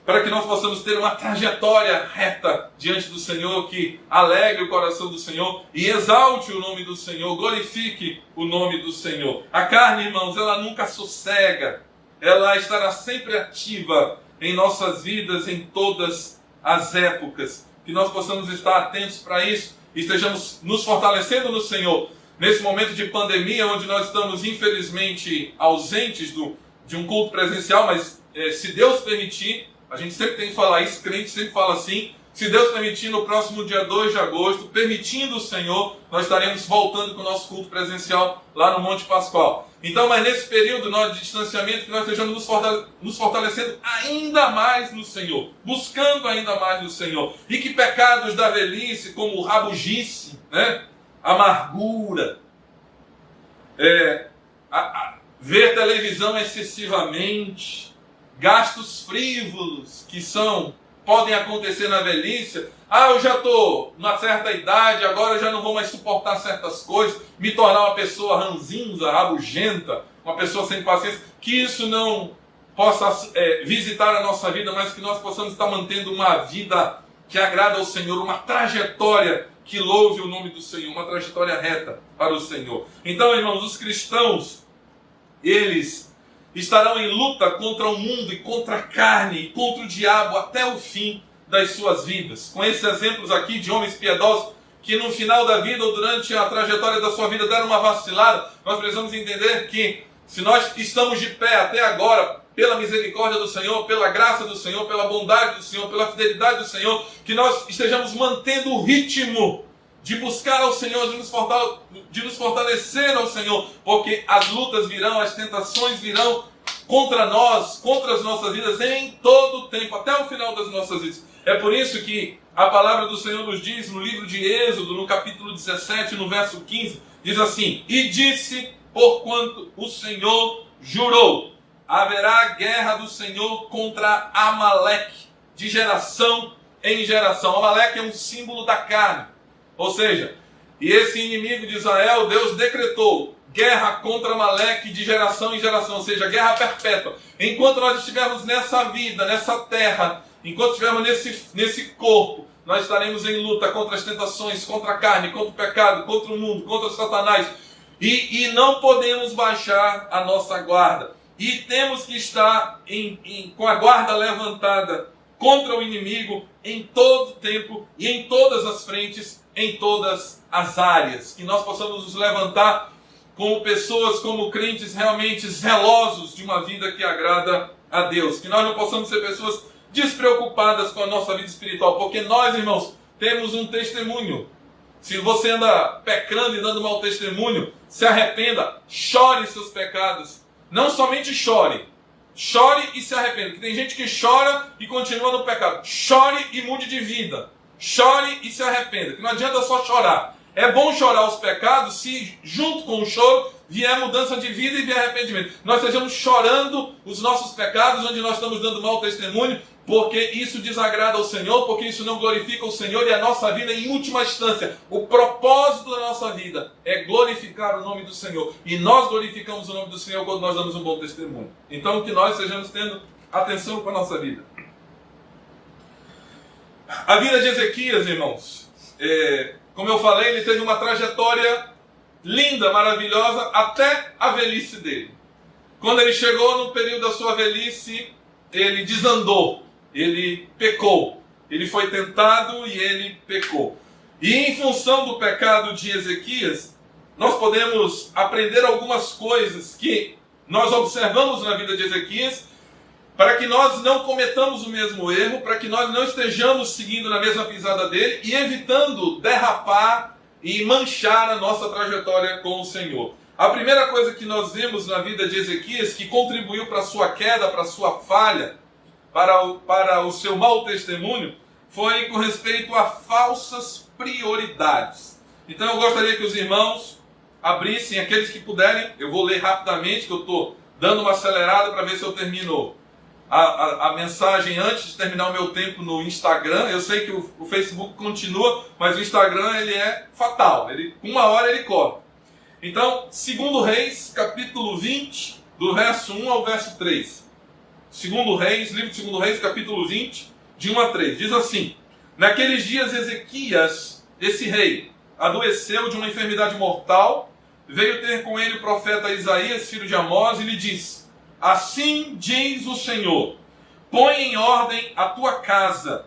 [SPEAKER 2] para que nós possamos ter uma trajetória reta diante do Senhor, que alegre o coração do Senhor e exalte o nome do Senhor, glorifique o nome do Senhor. A carne, irmãos, ela nunca sossega, ela estará sempre ativa em nossas vidas, em todas as épocas. Que nós possamos estar atentos para isso e estejamos nos fortalecendo no Senhor. Nesse momento de pandemia, onde nós estamos infelizmente ausentes de um culto presencial, mas se Deus permitir, a gente sempre tem que falar isso, crente sempre fala assim, se Deus permitir, no próximo dia 2 de agosto, permitindo o Senhor, nós estaremos voltando com o nosso culto presencial lá no Monte Pascoal. Então, mas nesse período de distanciamento, que nós estejamos nos fortalecendo ainda mais no Senhor, buscando ainda mais no Senhor. E que pecados da velhice, como rabugice, amargura, ver televisão excessivamente, gastos frívolos que podem acontecer na velhice. Eu já estou numa certa idade, agora eu já não vou mais suportar certas coisas, me tornar uma pessoa ranzinza, rabugenta, uma pessoa sem paciência. Que isso não possa visitar a nossa vida, mas que nós possamos estar mantendo uma vida que agrada ao Senhor, uma trajetória que louve o nome do Senhor, uma trajetória reta para o Senhor. Então, irmãos, os cristãos, eles estarão em luta contra o mundo e contra a carne e contra o diabo até o fim das suas vidas. Com esses exemplos aqui de homens piedosos que no final da vida ou durante a trajetória da sua vida deram uma vacilada, nós precisamos entender que se nós estamos de pé até agora, pela misericórdia do Senhor, pela graça do Senhor, pela bondade do Senhor, pela fidelidade do Senhor, que nós estejamos mantendo o ritmo de buscar ao Senhor, de nos fortalecer ao Senhor, porque as lutas virão, as tentações virão contra nós, contra as nossas vidas, em todo o tempo, até o final das nossas vidas. É por isso que a palavra do Senhor nos diz, no livro de Êxodo, no capítulo 17, no verso 15, diz assim: e disse, porquanto o Senhor jurou, haverá guerra do Senhor contra Amaleque, de geração em geração. Amaleque é um símbolo da carne. Ou seja, e esse inimigo de Israel, Deus decretou guerra contra Amaleque de geração em geração, ou seja, guerra perpétua. Enquanto nós estivermos nessa vida, nessa terra, enquanto estivermos nesse corpo, nós estaremos em luta contra as tentações, contra a carne, contra o pecado, contra o mundo, contra Satanás. E não podemos baixar a nossa guarda. E temos que estar com a guarda levantada contra o inimigo em todo tempo e em todas as frentes, em todas as áreas. Que nós possamos nos levantar como pessoas, como crentes realmente zelosos de uma vida que agrada a Deus. Que nós não possamos ser pessoas despreocupadas com a nossa vida espiritual, porque nós, irmãos, temos um testemunho. Se você anda pecando e dando mau testemunho, se arrependa, chore seus pecados. Não somente chore e se arrependa. Porque tem gente que chora e continua no pecado. Chore e mude de vida. Chore e se arrependa. Que não adianta só chorar. É bom chorar os pecados se junto com o choro vier mudança de vida e vier arrependimento. Nós estejamos chorando os nossos pecados, onde nós estamos dando mau testemunho, porque isso desagrada ao Senhor, porque isso não glorifica o Senhor, e a nossa vida, em última instância, o propósito da nossa vida é glorificar o nome do Senhor. E nós glorificamos o nome do Senhor quando nós damos um bom testemunho. Então, que nós estejamos tendo atenção com a nossa vida. A vida de Ezequias, irmãos, como eu falei, ele teve uma trajetória linda, maravilhosa, até a velhice dele. Quando ele chegou no período da sua velhice, ele desandou, ele pecou, ele foi tentado e ele pecou. E em função do pecado de Ezequias, nós podemos aprender algumas coisas que nós observamos na vida de Ezequias, para que nós não cometamos o mesmo erro, para que nós não estejamos seguindo na mesma pisada dele e evitando derrapar e manchar a nossa trajetória com o Senhor. A primeira coisa que nós vemos na vida de Ezequias, que contribuiu para a sua queda, para a sua falha, para o seu mau testemunho, foi com respeito a falsas prioridades. Então eu gostaria que os irmãos abrissem, aqueles que puderem, eu vou ler rapidamente, que eu estou dando uma acelerada para ver se eu termino a mensagem antes de terminar o meu tempo no Instagram. Eu sei que o Facebook continua, mas o Instagram ele é fatal, uma hora ele corta. Então, 2 Reis, capítulo 20, do verso 1 ao verso 3. 2 Reis, livro de 2 Reis, capítulo 20, de 1 a 3. Diz assim: naqueles dias Ezequias, esse rei, adoeceu de uma enfermidade mortal. Veio ter com ele o profeta Isaías, filho de Amós, e lhe disse: assim diz o Senhor, põe em ordem a tua casa,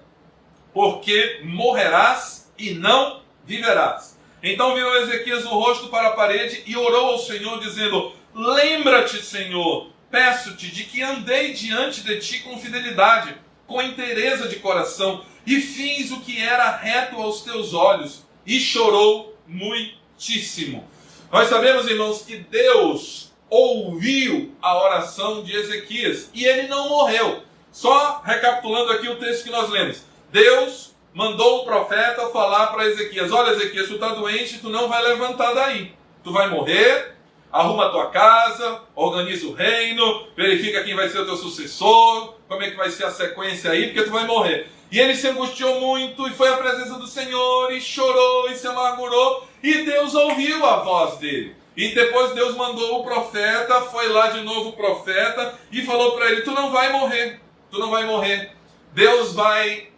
[SPEAKER 2] porque morrerás e não viverás. Então virou Ezequias o rosto para a parede e orou ao Senhor, dizendo: lembra-te, Senhor, peço-te, de que andei diante de ti com fidelidade, com inteireza de coração, e fiz o que era reto aos teus olhos. E chorou muitíssimo. Nós sabemos, irmãos, que Deus ouviu a oração de Ezequias e ele não morreu. Só recapitulando aqui o texto que nós lemos. Deus mandou o profeta falar para Ezequias: olha, Ezequias, tu está doente, tu não vai levantar daí. Tu vai morrer, arruma a tua casa, organiza o reino, verifica quem vai ser o teu sucessor, como é que vai ser a sequência aí, porque tu vai morrer. E ele se angustiou muito e foi à presença do Senhor e chorou e se amargurou, e Deus ouviu a voz dele. E depois Deus mandou o profeta, foi lá de novo o profeta e falou para ele: tu não vai morrer, tu não vai morrer. Deus vai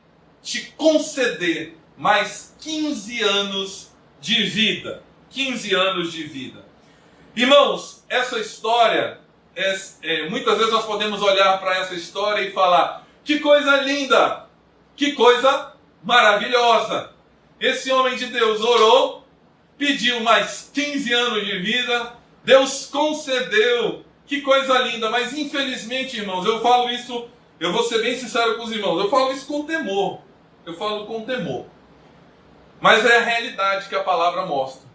[SPEAKER 2] te conceder mais 15 anos de vida. 15 anos de vida. Irmãos, essa história, muitas vezes nós podemos olhar para essa história e falar: que coisa linda, que coisa maravilhosa. Esse homem de Deus orou, pediu mais 15 anos de vida, Deus concedeu, que coisa linda. Mas infelizmente, irmãos, eu falo isso, eu vou ser bem sincero com os irmãos, eu falo isso com temor. Eu falo com temor. mas é a realidade que a palavra mostra.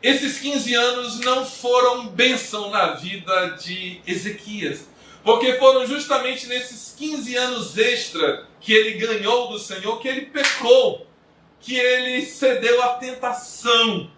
[SPEAKER 2] Esses 15 anos não foram bênção na vida de Ezequias, porque foram justamente nesses 15 anos extra que ele ganhou do Senhor, que ele pecou, que ele cedeu à tentação.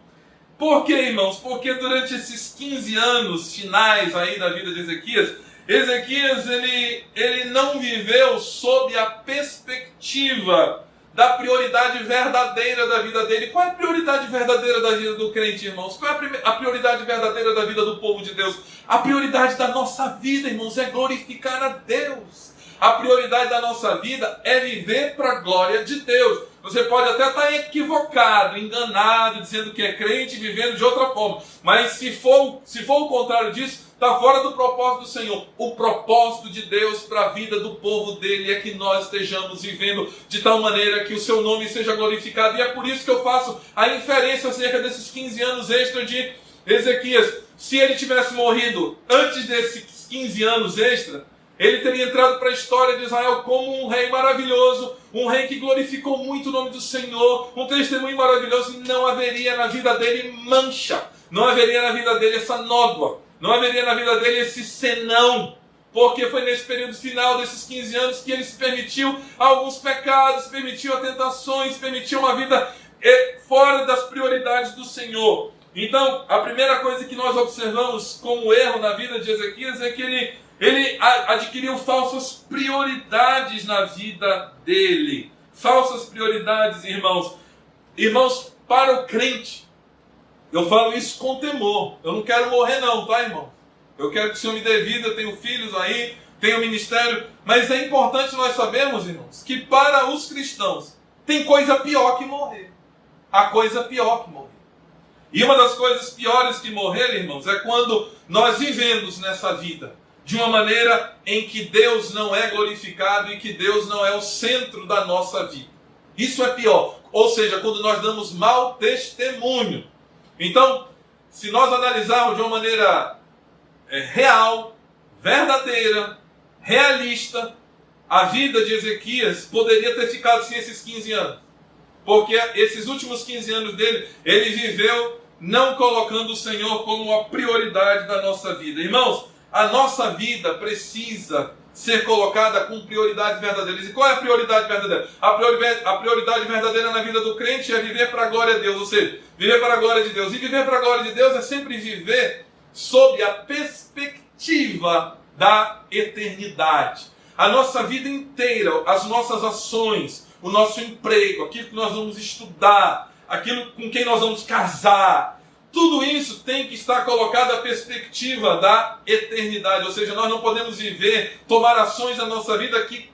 [SPEAKER 2] Por quê, irmãos? Porque durante esses 15 anos finais aí da vida de Ezequias, ele não viveu sob a perspectiva da prioridade verdadeira da vida dele. Qual é a prioridade verdadeira da vida do crente, irmãos? Qual é a prioridade verdadeira da vida do povo de Deus? A prioridade da nossa vida, irmãos, é glorificar a Deus. A prioridade da nossa vida é viver para a glória de Deus. Você pode até estar equivocado, enganado, dizendo que é crente, vivendo de outra forma. Mas se for o contrário disso, está fora do propósito do Senhor. O propósito de Deus para a vida do povo dele é que nós estejamos vivendo de tal maneira que o seu nome seja glorificado. E é por isso que eu faço a inferência acerca desses 15 anos extra de Ezequias. Se ele tivesse morrido antes desses 15 anos extra, ele teria entrado para a história de Israel como um rei maravilhoso, um rei que glorificou muito o nome do Senhor, um testemunho maravilhoso, e não haveria na vida dele mancha, não haveria na vida dele essa nódoa, não haveria na vida dele esse senão, porque foi nesse período final desses 15 anos que ele se permitiu alguns pecados, permitiu tentações, permitiu uma vida fora das prioridades do Senhor. Então, a primeira coisa que nós observamos como erro na vida de Ezequias é que ele adquiriu falsas prioridades na vida dele. Falsas prioridades, irmãos. Irmãos, para o crente, eu falo isso com temor. Eu não quero morrer não, tá, irmão? Eu quero que o Senhor me dê vida, eu tenho filhos aí, tenho ministério. Mas é importante nós sabermos, irmãos, que para os cristãos tem coisa pior que morrer. Há coisa pior que morrer. E uma das coisas piores que morrer, irmãos, é quando nós vivemos nessa vida de uma maneira em que Deus não é glorificado e que Deus não é o centro da nossa vida. Isso é pior. Ou seja, quando nós damos mau testemunho. Então, se nós analisarmos de uma maneira real, verdadeira, realista, a vida de Ezequias poderia ter ficado sem esses 15 anos. Porque esses últimos 15 anos dele, ele viveu não colocando o Senhor como a prioridade da nossa vida. Irmãos, a nossa vida precisa ser colocada com prioridades verdadeiras. E qual é a prioridade verdadeira? A prioridade verdadeira na vida do crente é viver para a glória de Deus. Ou seja, viver para a glória de Deus. E viver para a glória de Deus é sempre viver sob a perspectiva da eternidade. A nossa vida inteira, as nossas ações, o nosso emprego, aquilo que nós vamos estudar, aquilo com quem nós vamos casar, tudo isso tem que estar colocado à perspectiva da eternidade. Ou seja, nós não podemos tomar ações na nossa vida que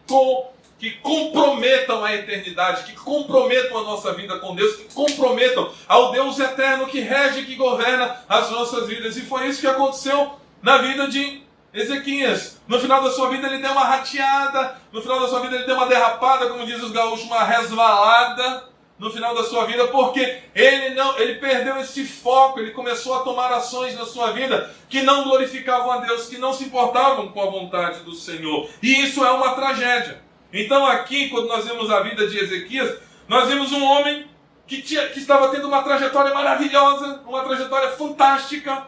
[SPEAKER 2] comprometam a eternidade, que comprometam a nossa vida com Deus, que comprometam ao Deus eterno que rege e que governa as nossas vidas. E foi isso que aconteceu na vida de Ezequias. No final da sua vida ele deu uma rateada, no final da sua vida ele deu uma derrapada, como diz os gaúchos, uma resvalada. No final da sua vida, porque ele perdeu esse foco, ele começou a tomar ações na sua vida que não glorificavam a Deus, que não se importavam com a vontade do Senhor. E isso é uma tragédia. Então aqui, quando nós vemos a vida de Ezequias, nós vemos um homem que estava tendo uma trajetória maravilhosa, uma trajetória fantástica,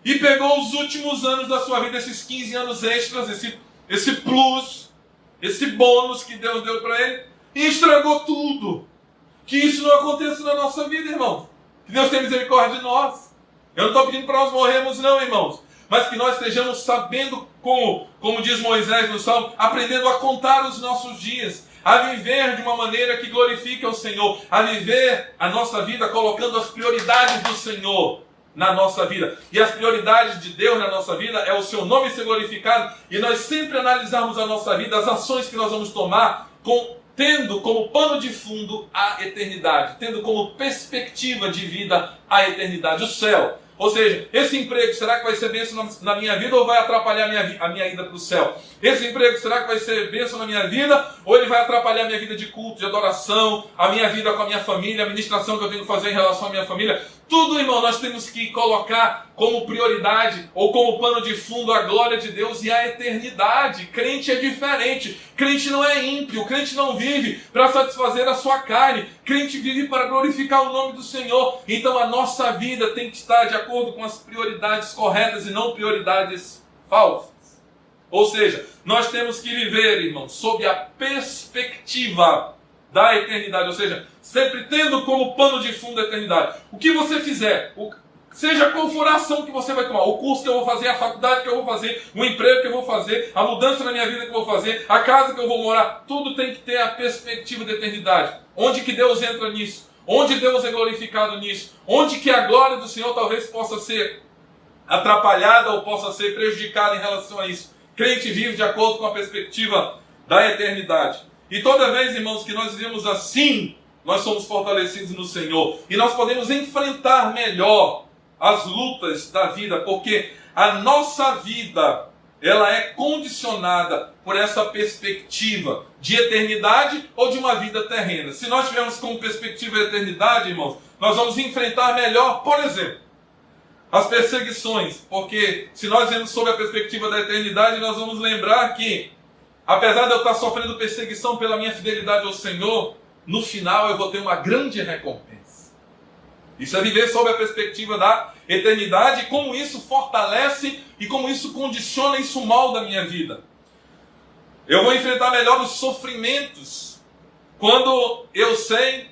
[SPEAKER 2] e pegou os últimos anos da sua vida, esses 15 anos extras, esse plus, esse bônus que Deus deu para ele, e estragou tudo. Que isso não aconteça na nossa vida, irmãos. Que Deus tenha misericórdia de nós. Eu não estou pedindo para nós morrermos não, irmãos. Mas que nós estejamos sabendo, como diz Moisés no Salmo, aprendendo a contar os nossos dias. A viver de uma maneira que glorifique ao Senhor. A viver a nossa vida colocando as prioridades do Senhor na nossa vida. E as prioridades de Deus na nossa vida é o seu nome ser glorificado. E nós sempre analisarmos a nossa vida, as ações que nós vamos tomar tendo como pano de fundo a eternidade, tendo como perspectiva de vida a eternidade, o céu. Ou seja, esse emprego, será que vai ser bênção na minha vida ou vai atrapalhar a minha ida para o céu? Esse emprego, será que vai ser bênção na minha vida ou ele vai atrapalhar a minha vida de culto, de adoração, a minha vida com a minha família, a ministração que eu tenho que fazer em relação à minha família? Tudo, irmão, nós temos que colocar como prioridade ou como pano de fundo a glória de Deus e a eternidade. Crente é diferente. Crente não é ímpio. Crente não vive para satisfazer a sua carne. Crente vive para glorificar o nome do Senhor. Então a nossa vida tem que estar de acordo com as prioridades corretas e não prioridades falsas. Ou seja, nós temos que viver, irmão, sob a perspectiva da eternidade, ou seja, sempre tendo como pano de fundo a eternidade. O que você fizer, seja qual for a ação que você vai tomar, o curso que eu vou fazer, a faculdade que eu vou fazer, o emprego que eu vou fazer, a mudança na minha vida que eu vou fazer, a casa que eu vou morar, tudo tem que ter a perspectiva da eternidade. Onde que Deus entra nisso? Onde Deus é glorificado nisso? Onde que a glória do Senhor talvez possa ser atrapalhada ou possa ser prejudicada em relação a isso? Crente vive de acordo com a perspectiva da eternidade. E toda vez, irmãos, que nós vivemos assim, nós somos fortalecidos no Senhor. E nós podemos enfrentar melhor as lutas da vida, porque a nossa vida, ela é condicionada por essa perspectiva de eternidade ou de uma vida terrena. Se nós tivermos como perspectiva a eternidade, irmãos, nós vamos enfrentar melhor, por exemplo, as perseguições. Porque se nós vemos sob a perspectiva da eternidade, nós vamos lembrar que apesar de eu estar sofrendo perseguição pela minha fidelidade ao Senhor, no final eu vou ter uma grande recompensa. Isso é viver sob a perspectiva da eternidade, e como isso fortalece e como isso condiciona, isso molda a minha vida. Eu vou enfrentar melhor os sofrimentos quando eu sei,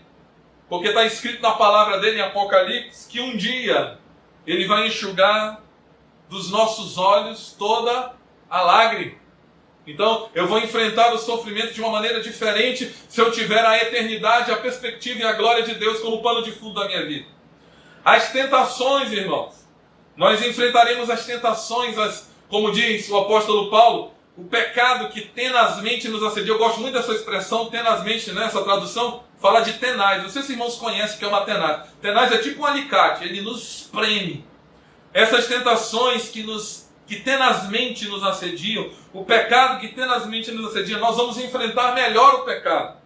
[SPEAKER 2] porque está escrito na palavra dele em Apocalipse, que um dia ele vai enxugar dos nossos olhos toda a lágrima. Então, eu vou enfrentar o sofrimento de uma maneira diferente se eu tiver a eternidade, a perspectiva e a glória de Deus como pano de fundo da minha vida. As tentações, irmãos. Nós enfrentaremos as tentações, como diz o apóstolo Paulo, o pecado que tenazmente nos assedia. Eu gosto muito dessa expressão, tenazmente, né? Essa tradução fala de tenaz. Não sei se os irmãos conhecem o que é uma tenaz. Tenaz é tipo um alicate, ele nos espreme. Essas tentações que tenazmente nos assediam, o pecado que tenazmente nos assedia, nós vamos enfrentar melhor o pecado.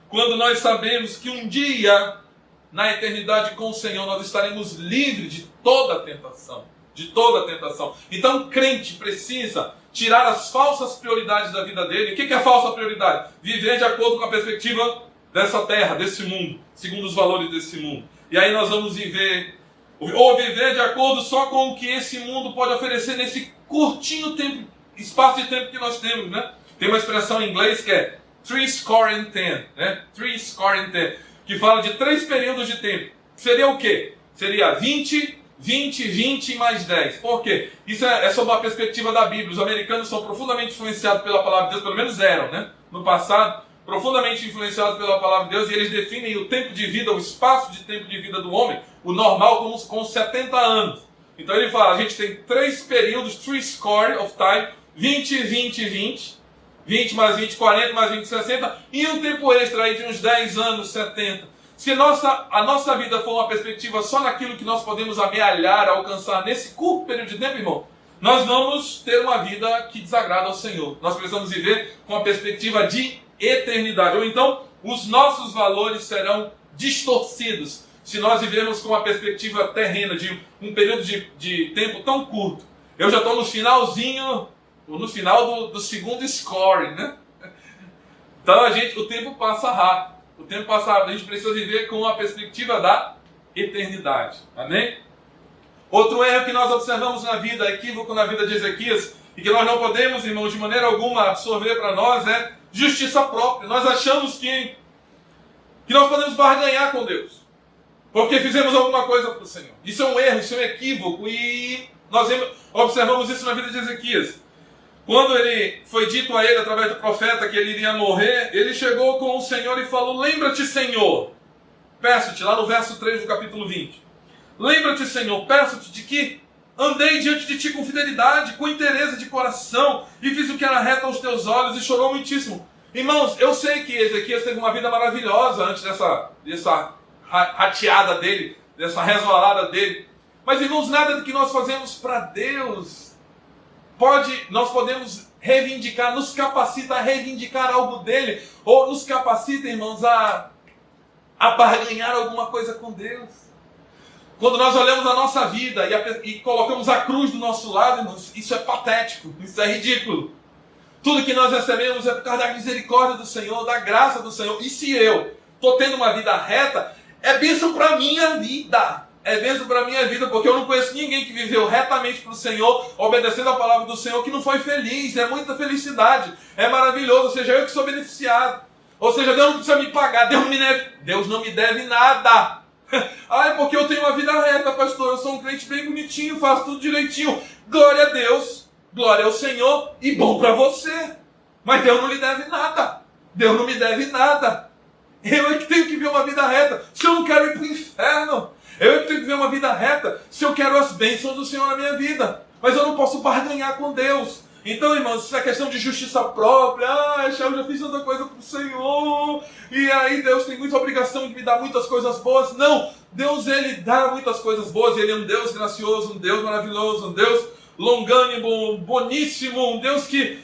[SPEAKER 2] Quando nós sabemos que um dia, na eternidade com o Senhor, nós estaremos livres de toda a tentação. De toda a tentação. Então, o crente precisa tirar as falsas prioridades da vida dele. O que é a falsa prioridade? Viver de acordo com a perspectiva dessa terra, desse mundo, segundo os valores desse mundo. E aí nós vamos viver, ou viver de acordo só com o que esse mundo pode oferecer nesse curtinho tempo, espaço de tempo que nós temos, né? Tem uma expressão em inglês que é 10, né? 10, que fala de 3 períodos de tempo. Seria o quê? Seria 20 mais 10. Por quê? Isso é sob a perspectiva da Bíblia. Os americanos são profundamente influenciados pela palavra de Deus, pelo menos eram, né? No passado, profundamente influenciados pela palavra de Deus, e eles definem o tempo de vida, o espaço de tempo de vida do homem, o normal, com 70 anos. Então ele fala, a gente tem 3 períodos, 3 score of time, 20 mais 20, 40 mais 20, 60, e um tempo extra aí de uns 10 anos, 70. Se a nossa vida for uma perspectiva só naquilo que nós podemos amealhar, alcançar nesse curto período de tempo, irmão, nós vamos ter uma vida que desagrada ao Senhor. Nós precisamos viver com a perspectiva de eternidade. Ou então, os nossos valores serão distorcidos se nós vivermos com uma perspectiva terrena de um período de tempo tão curto. Eu já estou no finalzinho, no final do segundo score, né? Então o tempo passa rápido. O tempo passa rápido. A gente precisa viver com a perspectiva da eternidade. Amém? Outro erro que nós observamos na vida, equívoco na vida de Ezequias, e que nós não podemos, irmãos, de maneira alguma absorver para nós, é justiça própria. Nós achamos que nós podemos barganhar com Deus, porque fizemos alguma coisa para o Senhor. Isso é um erro, isso é um equívoco, e nós observamos isso na vida de Ezequias. Quando foi dito a ele, através do profeta, que ele iria morrer, ele chegou com o Senhor e falou, lembra-te, Senhor, peço-te, lá no verso 3 do capítulo 20, lembra-te, Senhor, peço-te de que andei diante de ti com fidelidade, com inteireza de coração, e fiz o que era reto aos teus olhos, e chorou muitíssimo. Irmãos, eu sei que Ezequias teve uma vida maravilhosa antes dessa rateada dele, dessa resvalada dele. Mas, irmãos, nada do que nós fazemos para Deus nós podemos reivindicar, nos capacita a reivindicar algo dele, ou nos capacita, irmãos, a barganhar alguma coisa com Deus. Quando nós olhamos a nossa vida e colocamos a cruz do nosso lado, irmãos, isso é patético, isso é ridículo. Tudo que nós recebemos é por causa da misericórdia do Senhor, da graça do Senhor. E se eu estou tendo uma vida reta, é bênção para a minha vida. É bênção para a minha vida, porque eu não conheço ninguém que viveu retamente para o Senhor, obedecendo a palavra do Senhor, que não foi feliz. É muita felicidade, é maravilhoso. Ou seja, eu que sou beneficiado. Ou seja, Deus não precisa me pagar, Deus não me deve nada. Ah, é porque eu tenho uma vida reta, pastor, eu sou um crente bem bonitinho, faço tudo direitinho. Glória a Deus, glória ao Senhor e bom para você. Mas Deus não lhe deve nada. Deus não me deve nada. Eu é que tenho que viver uma vida reta. Se eu não quero ir para o inferno, eu é que tenho que viver uma vida reta. Se eu quero as bênçãos do Senhor na minha vida. Mas eu não posso barganhar com Deus. Então, irmãos, isso é questão de justiça própria. Eu já fiz tanta coisa para o Senhor. E aí Deus tem muita obrigação de me dar muitas coisas boas. Não, Deus, Ele dá muitas coisas boas. Ele é um Deus gracioso, um Deus maravilhoso, um Deus longânimo, boníssimo. Um Deus que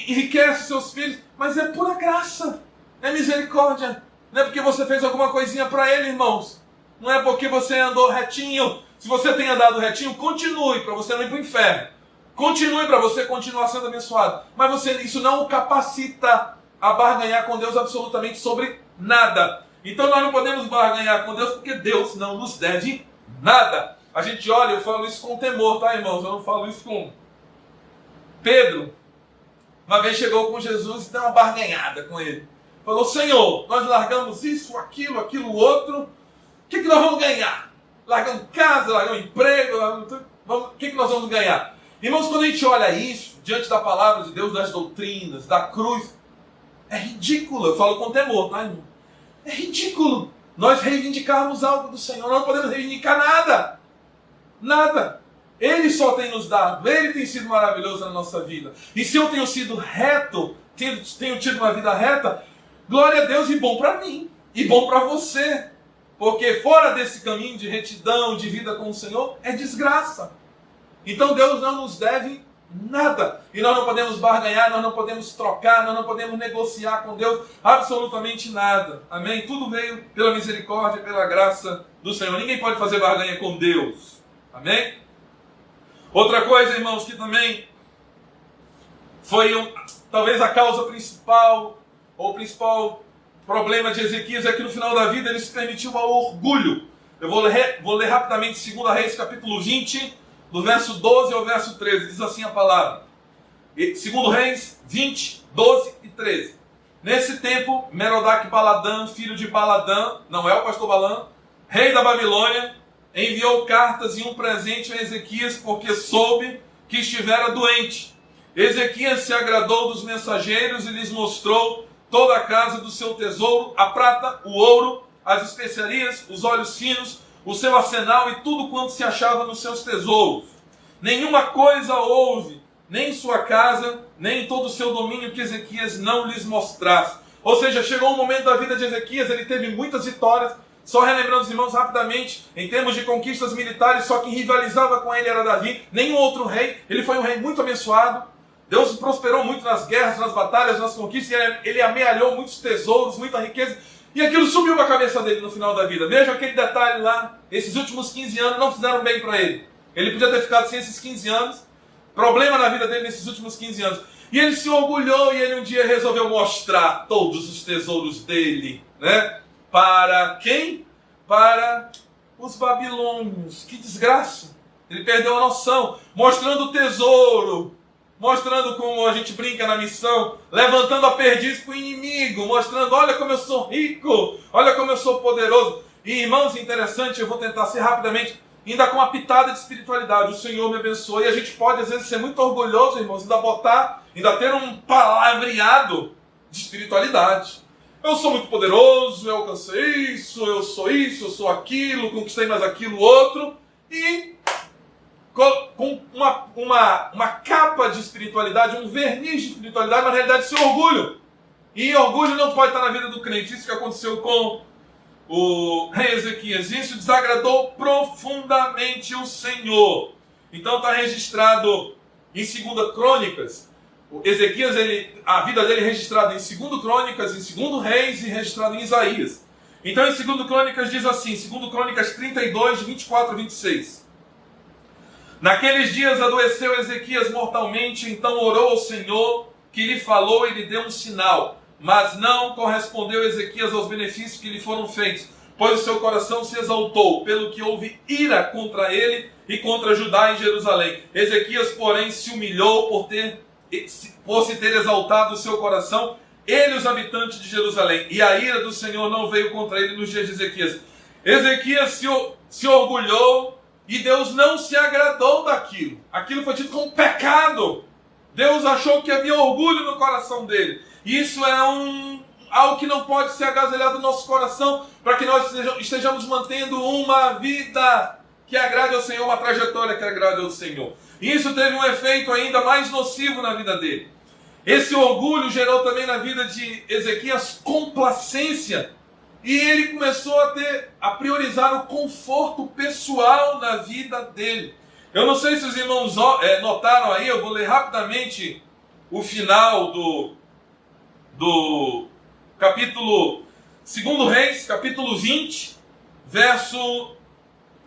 [SPEAKER 2] enriquece seus filhos. Mas é pura graça. É misericórdia. Não é porque você fez alguma coisinha para Ele, irmãos. Não é porque você andou retinho. Se você tem andado retinho, continue para você não ir para o inferno. Continue para você continuar sendo abençoado. Mas isso não o capacita a barganhar com Deus absolutamente sobre nada. Então nós não podemos barganhar com Deus porque Deus não nos deve nada. A gente olha, eu falo isso com temor, tá, irmãos? Eu não falo isso com Pedro. Uma vez chegou com Jesus e deu uma barganhada com ele. Falou: Senhor, nós largamos isso, aquilo, outro. O que nós vamos ganhar? Largamos casa, largamos emprego, o que nós vamos ganhar? Irmãos, quando a gente olha isso, diante da palavra de Deus, das doutrinas, da cruz, é ridículo. Eu falo com temor, tá, irmão? É ridículo nós reivindicarmos algo do Senhor. Nós não podemos reivindicar nada. Nada. Ele só tem nos dado. Ele tem sido maravilhoso na nossa vida. E se eu tenho sido reto, tenho tido uma vida reta, glória a Deus, e bom para mim. E bom para você. Porque fora desse caminho de retidão, de vida com o Senhor, é desgraça. Então Deus não nos deve nada. E nós não podemos barganhar, nós não podemos trocar, nós não podemos negociar com Deus absolutamente nada. Amém? Tudo veio pela misericórdia, pela graça do Senhor. Ninguém pode fazer barganha com Deus. Amém? Outra coisa, irmãos, que também foi talvez a causa principal, ou o principal problema de Ezequias, é que no final da vida ele se permitiu ao orgulho. Eu vou ler rapidamente 2 Reis, capítulo 20, do verso 12 ao verso 13, diz assim a palavra. 2 Reis 20, 12 e 13. Nesse tempo, Merodach-Baladã, filho de Baladã, não é o pastor Balã, rei da Babilônia, enviou cartas e um presente a Ezequias, porque soube que estivera doente. Ezequias se agradou dos mensageiros e lhes mostrou toda a casa do seu tesouro, a prata, o ouro, as especiarias, os óleos finos, o seu arsenal e tudo quanto se achava nos seus tesouros. Nenhuma coisa houve, nem em sua casa, nem em todo o seu domínio, que Ezequias não lhes mostrasse. Ou seja, chegou um momento da vida de Ezequias, ele teve muitas vitórias. Só relembrando os irmãos rapidamente, em termos de conquistas militares, só quem rivalizava com ele era Davi, nenhum outro rei. Ele foi um rei muito abençoado. Deus prosperou muito nas guerras, nas batalhas, nas conquistas, e ele amealhou muitos tesouros, muita riqueza. E aquilo subiu na cabeça dele no final da vida. Veja aquele detalhe lá. Esses últimos 15 anos não fizeram bem para ele. Ele podia ter ficado sem esses 15 anos. Problema na vida dele nesses últimos 15 anos. E ele se orgulhou e ele um dia resolveu mostrar todos os tesouros dele. Né? Para quem? Para os babilônios. Que desgraça. Ele perdeu a noção. Mostrando o tesouro. Mostrando como a gente brinca na missão, levantando a perdiz para o inimigo, mostrando: olha como eu sou rico, olha como eu sou poderoso. E irmãos, interessante, eu vou tentar ser rapidamente, ainda com uma pitada de espiritualidade. O Senhor me abençoe. E a gente pode às vezes ser muito orgulhoso, irmãos, ainda ter um palavreado de espiritualidade. Eu sou muito poderoso, eu alcancei isso, eu sou aquilo, conquistei mais aquilo, outro. E com uma capa de espiritualidade, um verniz de espiritualidade, mas na realidade isso é orgulho. E orgulho não pode estar na vida do crente. Isso que aconteceu com o rei Ezequias. Isso desagradou profundamente o Senhor. Então está registrado em 2 Crônicas. O Ezequias, a vida dele é registrada em 2 Crônicas, em 2 Reis e registrado em Isaías. Então em 2 Crônicas diz assim, 2 Crônicas 32, 24 a 26. Naqueles dias adoeceu Ezequias mortalmente, então orou ao Senhor, que lhe falou e lhe deu um sinal. Mas não correspondeu Ezequias aos benefícios que lhe foram feitos, pois o seu coração se exaltou, pelo que houve ira contra ele e contra Judá e Jerusalém. Ezequias, porém, se humilhou por se ter exaltado o seu coração, ele e os habitantes de Jerusalém. E a ira do Senhor não veio contra ele nos dias de Ezequias. Ezequias se orgulhou e Deus não se agradou daquilo. Aquilo foi tido como pecado. Deus achou que havia orgulho no coração dele. E isso é algo que não pode ser agasalhado no nosso coração, para que nós estejamos mantendo uma vida que agrade ao Senhor, uma trajetória que agrade ao Senhor. E isso teve um efeito ainda mais nocivo na vida dele. Esse orgulho gerou também na vida de Ezequias complacência. E ele começou a priorizar o conforto pessoal na vida dele. Eu não sei se os irmãos notaram aí, eu vou ler rapidamente o final do capítulo 2 Reis, capítulo 20, verso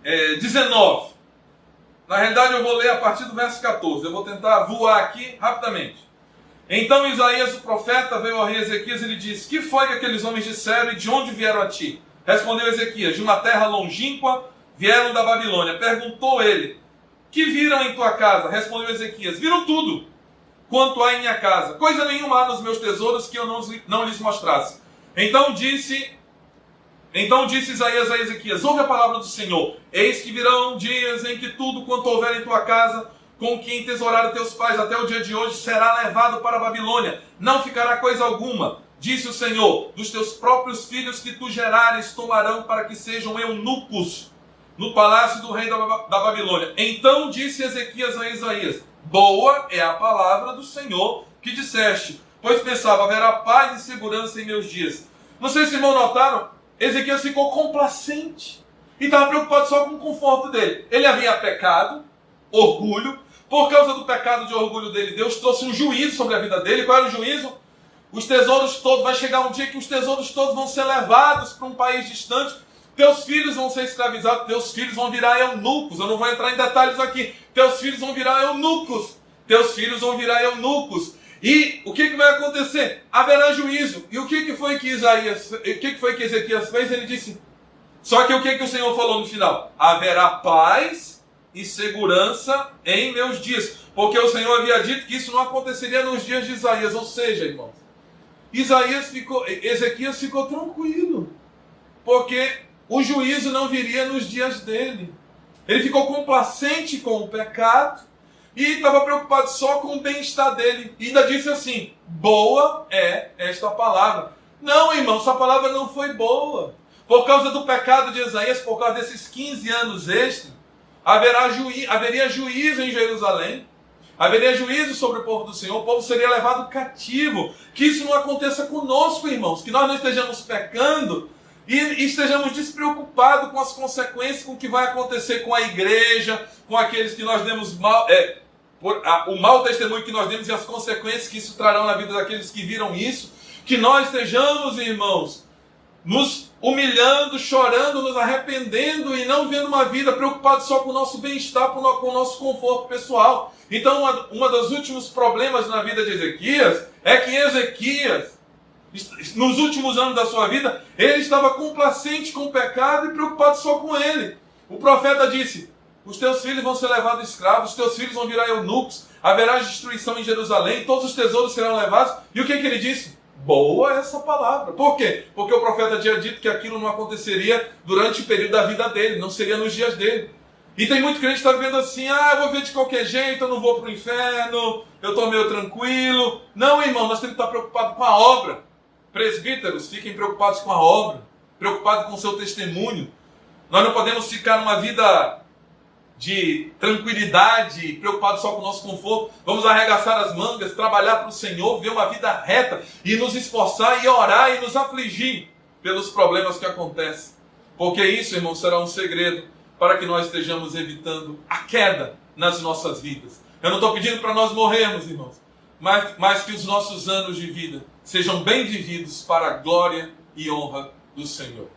[SPEAKER 2] 19. Na realidade eu vou ler a partir do verso 14, eu vou tentar voar aqui rapidamente. Então Isaías, o profeta, veio ao rei Ezequias e lhe disse: que foi que aqueles homens disseram e de onde vieram a ti? Respondeu Ezequias: de uma terra longínqua vieram da Babilônia. Perguntou ele: que viram em tua casa? Respondeu Ezequias: viram tudo quanto há em minha casa. Coisa nenhuma há nos meus tesouros que eu não lhes mostrasse. Então disse Isaías a Ezequias: ouve a palavra do Senhor. Eis que virão dias em que tudo quanto houver em tua casa, com que entesouraram teus pais até o dia de hoje, será levado para a Babilônia. Não ficará coisa alguma. Disse o Senhor: dos teus próprios filhos que tu gerares tomarão para que sejam eunucos no palácio do rei da Babilônia. Então disse Ezequias a Isaías: boa é a palavra do Senhor que disseste, pois pensava, haverá paz e segurança em meus dias. Não sei se irmãos notaram, Ezequias ficou complacente e estava preocupado só com o conforto dele. Ele havia pecado, orgulho. Por causa do pecado de orgulho dele, Deus trouxe um juízo sobre a vida dele. Qual era o juízo? Os tesouros todos, vai chegar um dia que os tesouros todos vão ser levados para um país distante. Teus filhos vão ser escravizados, teus filhos vão virar eunucos. Eu não vou entrar em detalhes aqui. Teus filhos vão virar eunucos. Teus filhos vão virar eunucos. E o que vai acontecer? Haverá juízo. E o que foi que Ezequias fez? Ele disse, só que o que o Senhor falou no final? Haverá paz e segurança em meus dias. Porque o Senhor havia dito que isso não aconteceria nos dias de Isaías. Ou seja, irmãos, Ezequias ficou tranquilo. Porque o juízo não viria nos dias dele. Ele ficou complacente com o pecado e estava preocupado só com o bem-estar dele. E ainda disse assim: boa é esta palavra. Não, irmão, essa palavra não foi boa. Por causa do pecado de Isaías, por causa desses 15 anos extras, haveria juízo em Jerusalém. Haveria juízo sobre o povo do Senhor. O povo seria levado cativo. Que isso não aconteça conosco, irmãos. Que nós não estejamos pecando e estejamos despreocupados com as consequências, com o que vai acontecer com a igreja, com aqueles que nós demos o mau testemunho que nós demos e as consequências que isso trarão na vida daqueles que viram isso. Que nós estejamos, irmãos, nos humilhando, chorando, nos arrependendo e não vendo uma vida preocupada só com o nosso bem-estar, com o nosso conforto pessoal. Então, um dos últimos problemas na vida de Ezequias é que Ezequias, nos últimos anos da sua vida, ele estava complacente com o pecado e preocupado só com ele. O profeta disse: os teus filhos vão ser levados escravos, os teus filhos vão virar eunucos, haverá destruição em Jerusalém, todos os tesouros serão levados. E o que ele disse? Boa essa palavra. Por quê? Porque o profeta tinha dito que aquilo não aconteceria durante o período da vida dele, não seria nos dias dele. E tem muito crente que está vivendo assim: eu vou ver de qualquer jeito, eu não vou para o inferno, eu estou meio tranquilo. Não, irmão, nós temos que estar preocupados com a obra. Presbíteros, fiquem preocupados com a obra, preocupados com o seu testemunho. Nós não podemos ficar numa vida de tranquilidade, preocupados só com o nosso conforto. Vamos arregaçar as mangas, trabalhar para o Senhor, viver uma vida reta e nos esforçar e orar e nos afligir. pelos problemas que acontecem. Porque isso, irmãos, será um segredo para que nós estejamos evitando a queda nas nossas vidas. Eu não estou pedindo para nós morrermos, irmãos, mas que os nossos anos de vida sejam bem vividos para a glória e honra do Senhor.